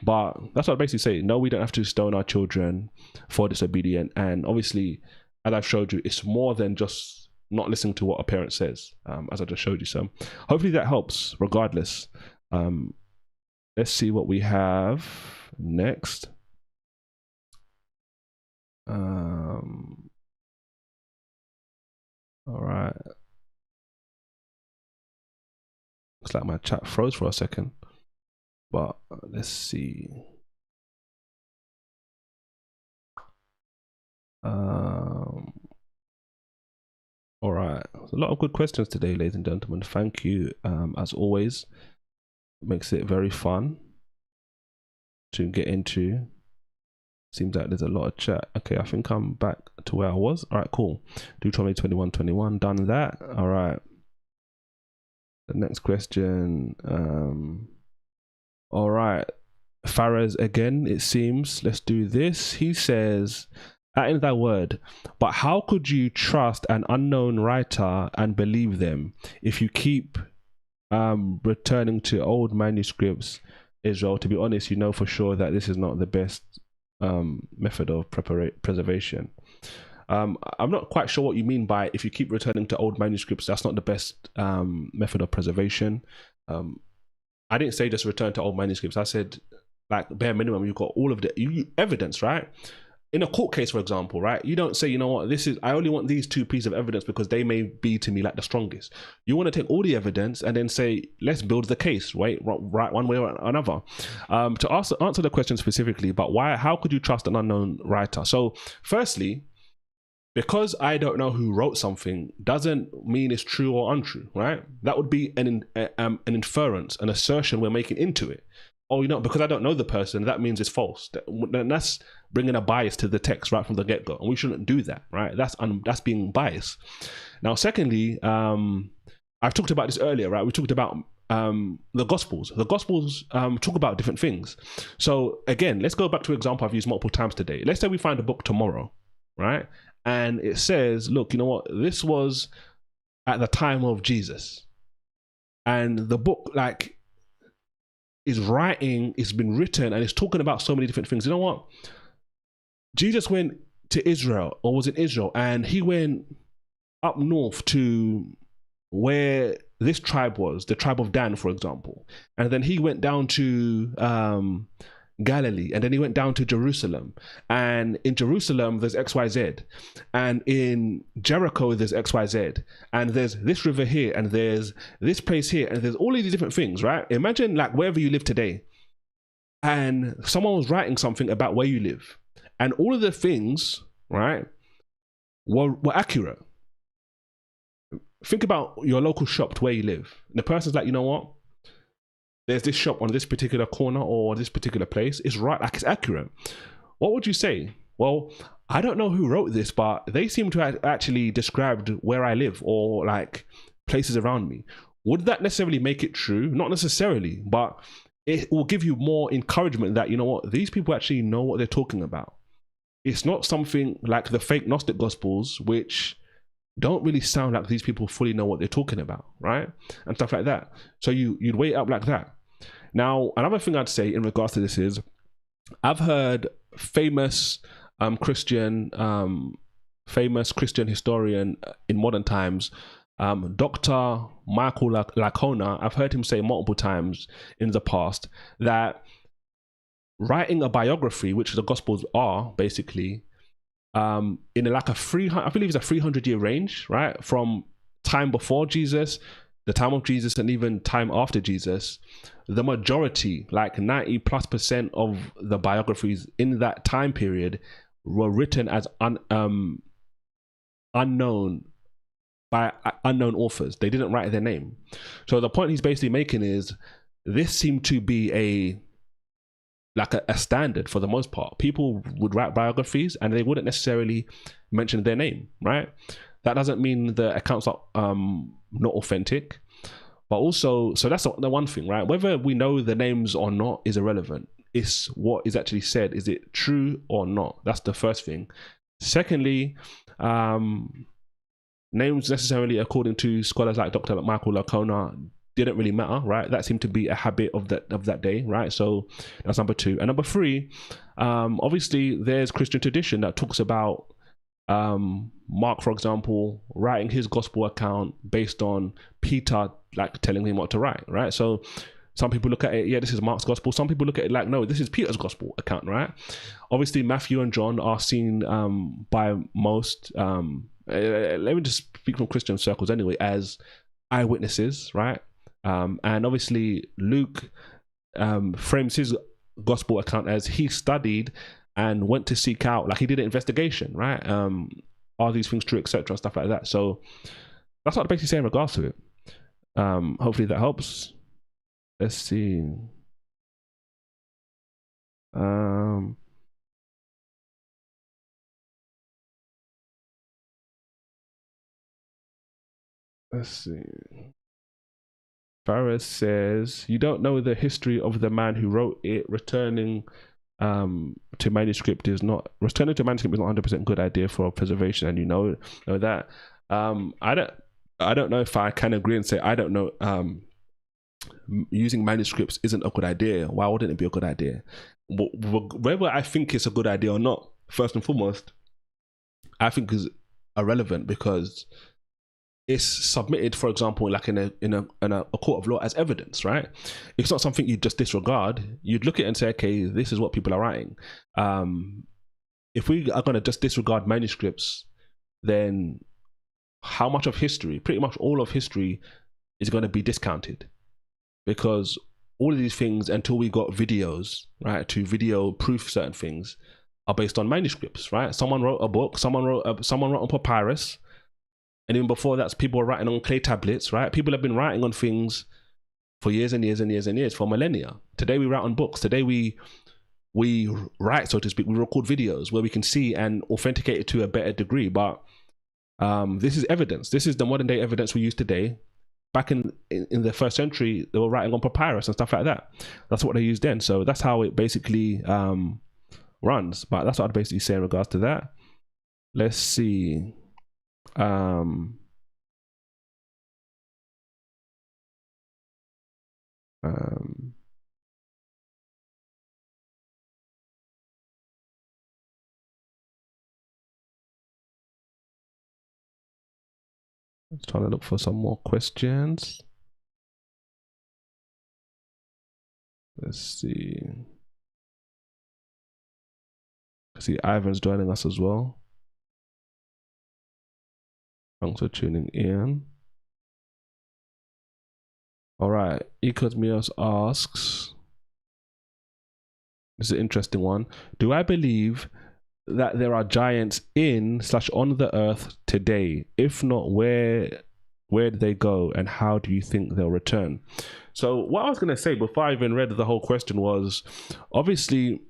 But that's what I basically say. No, we don't have to stone our children for disobedient. And obviously, as I've showed you, it's more than just not listening to what a parent says, as I just showed you. So hopefully that helps regardless. Let's see what we have next. All right. Looks like my chat froze for a second, but let's see. All right, a lot of good questions today, ladies and gentlemen. Thank you, as always. It makes it very fun to get into. Seems like there's a lot of chat. Okay, I think I'm back to where I was. All right, cool. Deuteronomy 21:21, done that. All right. The next question. All right. Faraz again, it seems. Let's do this. He says, in that word, but how could you trust an unknown writer and believe them if you keep returning to old manuscripts, Israel? To be honest, you know for sure that this is not the best method of preservation. I'm not quite sure what you mean by if you keep returning to old manuscripts, that's not the best method of preservation. I didn't say just return to old manuscripts. I said, like, bare minimum, you've got all of the evidence, right? In a court case, for example, right? You don't say, you know what, I only want these two pieces of evidence because they may be to me like the strongest. You want to take all the evidence and then say, let's build the case, right one way or another. To answer the question specifically, but how could you trust an unknown writer? So firstly, because I don't know who wrote something doesn't mean it's true or untrue, right? That would be an inference, an assertion we're making into it. Oh, you know, because I don't know the person, that means it's false. That's bringing a bias to the text right from the get-go, and we shouldn't do that, right? That's being biased. Now, secondly, I've talked about this earlier, right? We talked about the Gospels. The Gospels talk about different things. So again, let's go back to an example I've used multiple times today. Let's say we find a book tomorrow, right? And it says, look, you know what? This was at the time of Jesus, and the book, like, it's been written and it's talking about so many different things. You know what? Jesus went to Israel, or was in Israel, and he went up north to where this tribe was, the tribe of Dan, for example. And then he went down to Galilee, and then he went down to Jerusalem, and in Jerusalem there's XYZ, and in Jericho there's XYZ, and there's this river here, and there's this place here, and there's all of these different things, right? Imagine, like, wherever you live today, and someone was writing something about where you live, and all of the things, right, were accurate. Think about your local shop to where you live, and the person's like, you know what, there's this shop on this particular corner or this particular place. It's right, like, it's accurate. What would you say? Well, I don't know who wrote this, but they seem to have actually described where I live or like places around me. Would that necessarily make it true? Not necessarily, but it will give you more encouragement that, you know what, these people actually know what they're talking about. It's not something like the fake Gnostic Gospels, which don't really sound like these people fully know what they're talking about, right? And stuff like that. So you'd weigh it up like that. Now, another thing I'd say in regards to this is, I've heard famous Christian historian in modern times, Dr. Michael Lacona. I've heard him say multiple times in the past that writing a biography, which the Gospels are basically, in like a 300-year range, right, from time before Jesus, the time of Jesus, and even time after Jesus, the majority, like 90+% of the biographies in that time period were written as unknown by unknown authors. They didn't write their name. So the point he's basically making is, this seemed to be like a standard for the most part. People would write biographies and they wouldn't necessarily mention their name, right? That doesn't mean the accounts are not authentic, but also, so that's the one thing, right? Whether we know the names or not is irrelevant. It's what is actually said. Is it true or not? That's the first thing. Secondly, names necessarily, according to scholars like Dr. Michael Lacona, didn't really matter, right? That seemed to be a habit of that day, right? So that's number two. And number three, obviously there's Christian tradition that talks about Mark, for example, writing his gospel account based on Peter like telling him what to write, right? So some people look at it, yeah, this is Mark's gospel. Some people look at it like, no, this is Peter's gospel account, right? Obviously Matthew and John are seen by most, let me just speak from Christian circles anyway, as eyewitnesses, right? And obviously Luke frames his gospel account as he studied and went to seek out, like he did an investigation, right? Are these things true, etc., stuff like that. So that's what I basically say in regards to it. Hopefully that helps. Let's see. Let's see. Farah says, you don't know the history of the man who wrote it. Returning to manuscript is not 100% good idea for preservation, and you know that. I don't know if I can agree and say I don't know. Using manuscripts isn't a good idea. Why wouldn't it be a good idea? Whether I think it's a good idea or not, first and foremost, I think is irrelevant, because it's submitted, for example, like in a court of law as evidence, right? It's not something you just disregard. You'd look at it and say, okay, this is what people are writing. If we are going to just disregard manuscripts, then how much of history, pretty much all of history, is going to be discounted? Because all of these things, until we got videos, right, to video proof certain things, are based on manuscripts, right? Someone wrote a book, someone wrote on papyrus, and even before that, people were writing on clay tablets, right? People have been writing on things for years and years and years and years, for millennia. Today we write on books. Today we write, so to speak. We record videos where we can see and authenticate it to a better degree. But this is evidence. This is the modern day evidence we use today. Back in the first century, they were writing on papyrus and stuff like that. That's what they used then. So that's how it basically runs. But that's what I'd basically say in regards to that. Let's see. Let's try to look for some more questions. Let's see. I see Ivan's joining us as well. Thanks for tuning in. All right, Ecosmios asks, this is an interesting one. Do I believe that there are giants in/on the earth today? If not, where do they go, and how do you think they'll return? So what I was going to say before I even read the whole question was, obviously,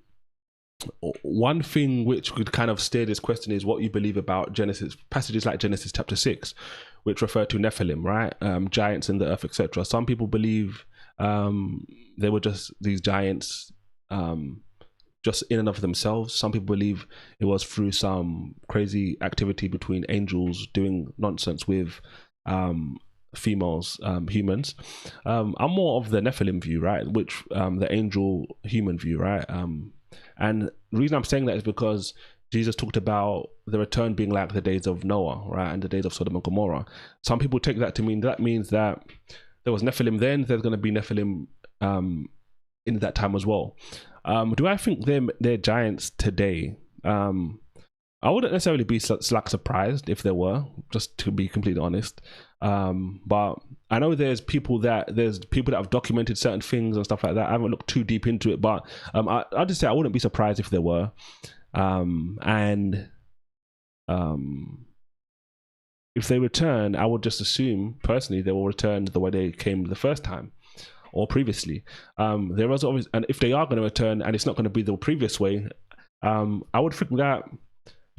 one thing which could kind of steer this question is what you believe about Genesis, passages like Genesis chapter 6, which refer to Nephilim, right? Giants in the earth, etc. Some people believe they were just these giants just in and of themselves. Some people believe it was through some crazy activity between angels doing nonsense with females, humans. I'm more of the Nephilim view, right? Which the angel human view, right? And the reason I'm saying that is because Jesus talked about the return being like the days of Noah, right? And the days of Sodom and Gomorrah. Some people take that to mean that means that there was Nephilim then, there's going to be Nephilim in that time as well. Do I think they're giants today? I wouldn't necessarily be like surprised if there were, just to be completely honest. But I know there's people that have documented certain things and stuff like that. I haven't looked too deep into it, but I'll just say I wouldn't be surprised if there were. If they return, I would just assume personally they will return the way they came the first time. or previously. There was always, and if they are going to return and it's not going to be the previous way, I would think that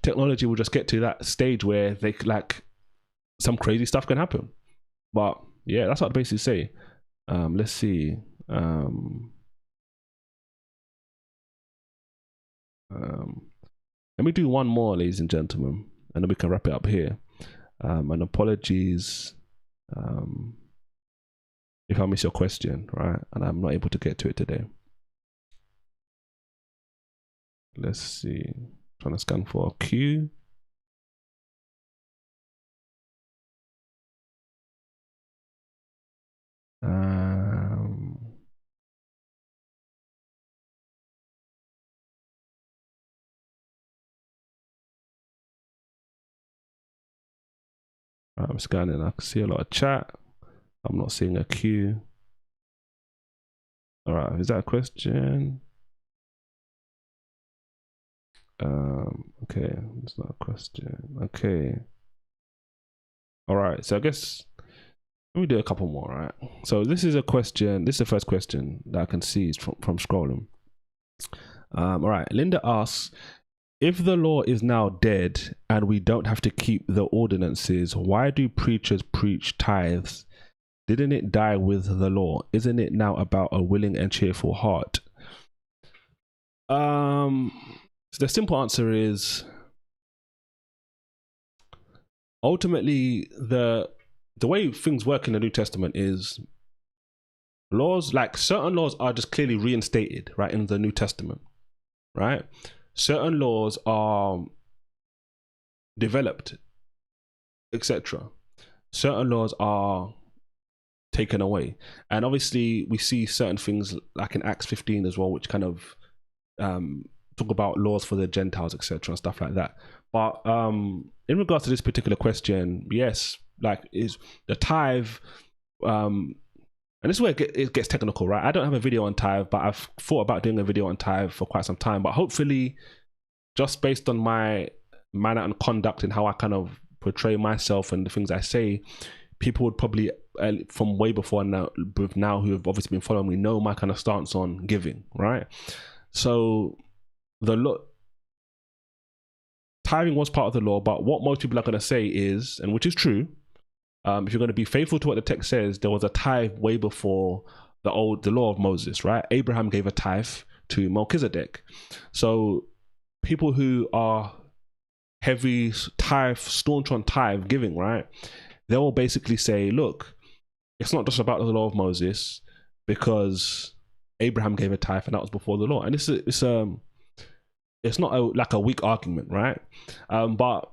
technology will just get to that stage where they like some crazy stuff can happen. But yeah, that's what I basically say. Let's see. Let me do one more, ladies and gentlemen, and then we can wrap it up here. And apologies if I miss your question, right? And I'm not able to get to it today. Let's see. Trying to scan for a Q. I'm scanning. I can see a lot of chat. I'm not seeing a Q. All right, is that a question? Okay, it's not a question. Okay. All right, so I guess let me do a couple more, right? So this is a question. This is the first question that I can see from scrolling. All right, Linda asks, if the law is now dead and we don't have to keep the ordinances, why do preachers preach tithes? Didn't it die with the law? Isn't it now about a willing and cheerful heart? So the simple answer is, ultimately, the way things work in the New Testament is laws, like certain laws are just clearly reinstated, right, in the New Testament, right? Certain laws are developed, etc. Certain laws are taken away, and obviously we see certain things like in Acts 15 as well, which kind of talk about laws for the Gentiles, etc., and stuff like that. But in regards to this particular question, yes, like is the tithe, and this is where it gets technical, right? I don't have a video on tithe, but I've thought about doing a video on tithe for quite some time. But hopefully, just based on my manner and conduct and how I kind of portray myself and the things I say, people would probably from way before now who have obviously been following me know my kind of stance on giving, right? So tithing was part of the law, but what most people are going to say is, and which is true, if you're going to be faithful to what the text says, there was a tithe way before the law of Moses, right? Abraham gave a tithe to Melchizedek. So people who are heavy tithe, staunch on tithe giving, right? They will basically say, look, it's not just about the law of Moses because Abraham gave a tithe and that was before the law. And it's not like a weak argument, right? But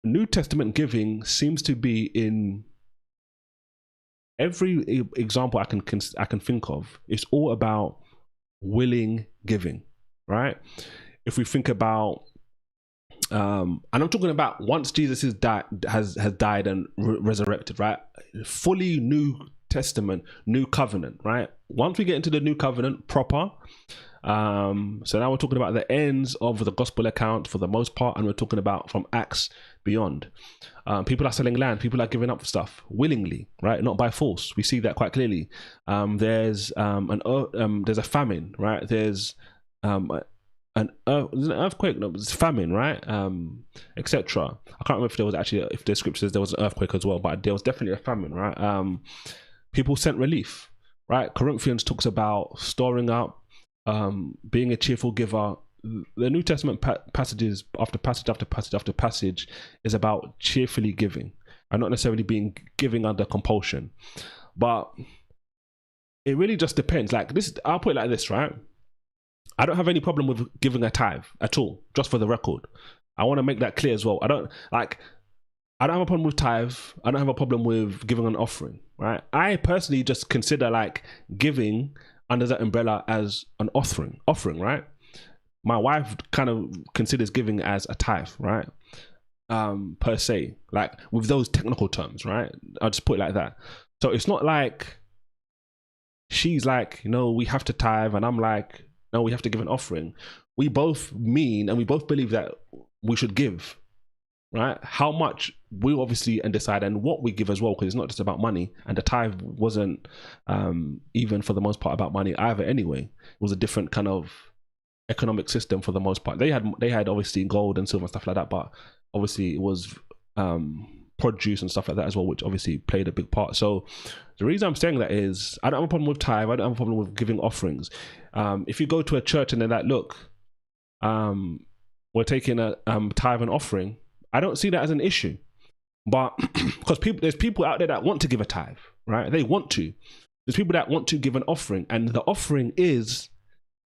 New Testament giving seems to be in every example I can think of. It's all about willing giving, right? If we think about, and I'm talking about once Jesus has died and resurrected, right? Fully New Testament, New Covenant, right? Once we get into the New Covenant proper, so now we're talking about the ends of the gospel account for the most part, and we're talking about from Acts beyond. People are selling land, people are giving up stuff willingly, right? Not by force. We see that quite clearly. There's a famine, right? There's an earthquake, no, it's famine, right? Etc. I can't remember if there was actually, if the scripture says there was an earthquake as well, but there was definitely a famine, right? People sent relief, right? Corinthians talks about storing up, being a cheerful giver. The New Testament passages after passage after passage after passage is about cheerfully giving and not necessarily giving under compulsion. But it really just depends. Like this, I'll put it like this, right? I don't have any problem with giving a tithe at all, just for the record. I want to make that clear as well. I don't have a problem with tithe. I don't have a problem with giving an offering, right? I personally just consider like giving under that umbrella as an offering, right? My wife kind of considers giving as a tithe, right? Per se, like with those technical terms, right? I'll just put it like that. So it's not like she's like, we have to tithe, and I'm like, no, we have to give an offering. We both mean and we both believe that we should give, right? How much we obviously and decide, and what we give as well, because it's not just about money. And the tithe wasn't even for the most part about money either. Anyway, it was a different kind of economic system for the most part. They had obviously gold and silver and stuff like that, but obviously it was produce and stuff like that as well, which obviously played a big part. So the reason I'm saying that is I don't have a problem with tithe. I don't have a problem with giving offerings. If you go to a church and they're like, look, we're taking a tithe and offering, I don't see that as an issue. But because there's people out there that want to give a tithe, right? They want to. There's people that want to give an offering, and the offering is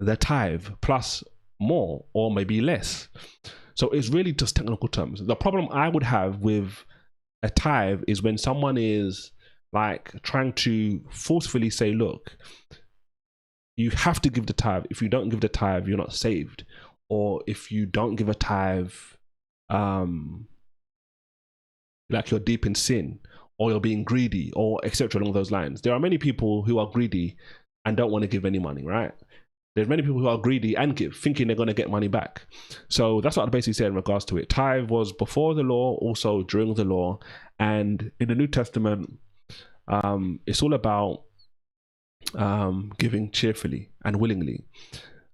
the tithe plus more or maybe less. So it's really just technical terms. The problem I would have with a tithe is when someone is like trying to forcefully say, look, you have to give the tithe. If you don't give the tithe, you're not saved. Or if you don't give a tithe, like you're deep in sin, or you're being greedy, or etc. along those lines. There are many people who are greedy and don't want to give any money, right? There's many people who are greedy and give, thinking they're going to get money back. So that's what I basically say in regards to it. Tithe was before the law, also during the law. And in the New Testament, it's all about giving cheerfully and willingly.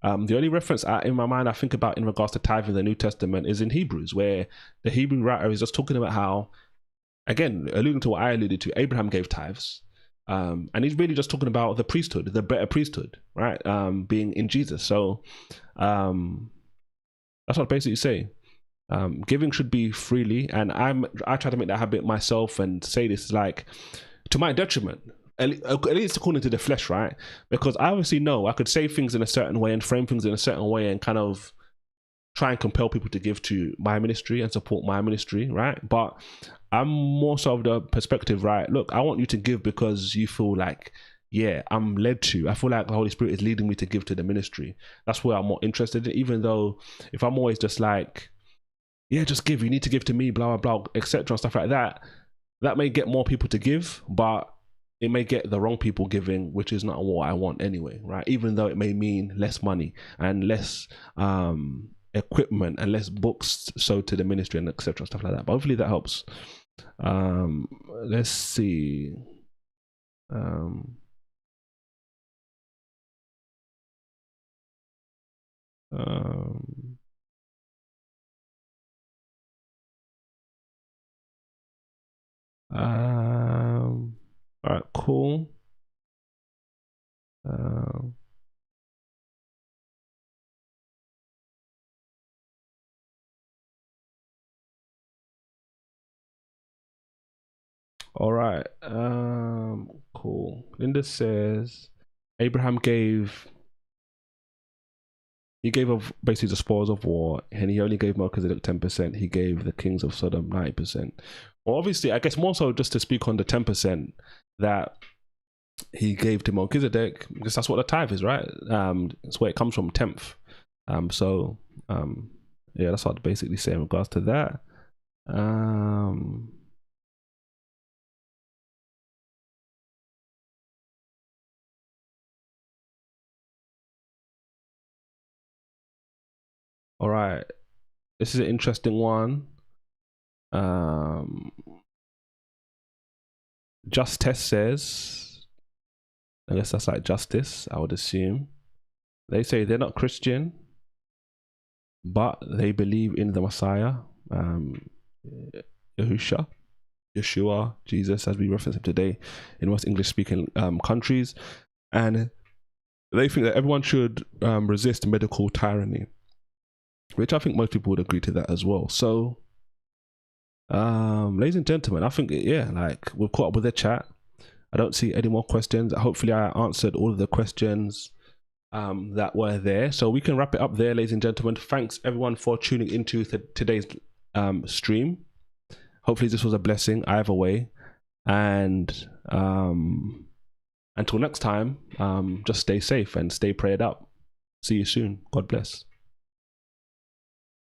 The only reference in my mind I think about in regards to tithe in the New Testament is in Hebrews, where the Hebrew writer is just talking about how, again, alluding to what I alluded to, Abraham gave tithes. And he's really just talking about the priesthood, the better priesthood, right? Being in Jesus. So that's what I basically say. Giving should be freely, and I try to make that habit myself and say this like to my detriment, at least according to the flesh, right? Because I obviously know I could say things in a certain way and frame things in a certain way and kind of try and compel people to give to my ministry and support my ministry, right? But I'm more so of the perspective, right? Look, I want you to give because you feel like, yeah, I'm led to. I feel like the Holy Spirit is leading me to give to the ministry. That's where I'm more interested in, even though if I'm always just like, yeah, just give, you need to give to me, blah, blah, blah, etc. and stuff like that, that may get more people to give, but it may get the wrong people giving, which is not what I want anyway, right? Even though it may mean less money and less equipment and less books sold to the ministry and etc. stuff like that. But hopefully that helps. Let's see. All right, cool. All right, cool. Linda says Abraham gave of basically the spoils of war, and he only gave Melchizedek 10%. He gave the kings of Sodom 90%. Well, obviously, I guess more so just to speak on the 10% that he gave to Melchizedek, because that's what the tithe is, right? That's where it comes from, 10th. Yeah, that's what I'd basically say in regards to that. All right, this is an interesting one. Justice says, I guess that's like justice, I would assume. They say they're not Christian, but they believe in the Messiah, Yeshua, Jesus, as we reference him today in most English-speaking countries. And they think that everyone should resist medical tyranny, which I think most people would agree to that as well. So, ladies and gentlemen, I think, yeah, like we've caught up with the chat. I don't see any more questions. Hopefully I answered all of the questions that were there. So we can wrap it up there, ladies and gentlemen. Thanks everyone for tuning into today's stream. Hopefully this was a blessing either way. And until next time, just stay safe and stay prayed up. See you soon. God bless.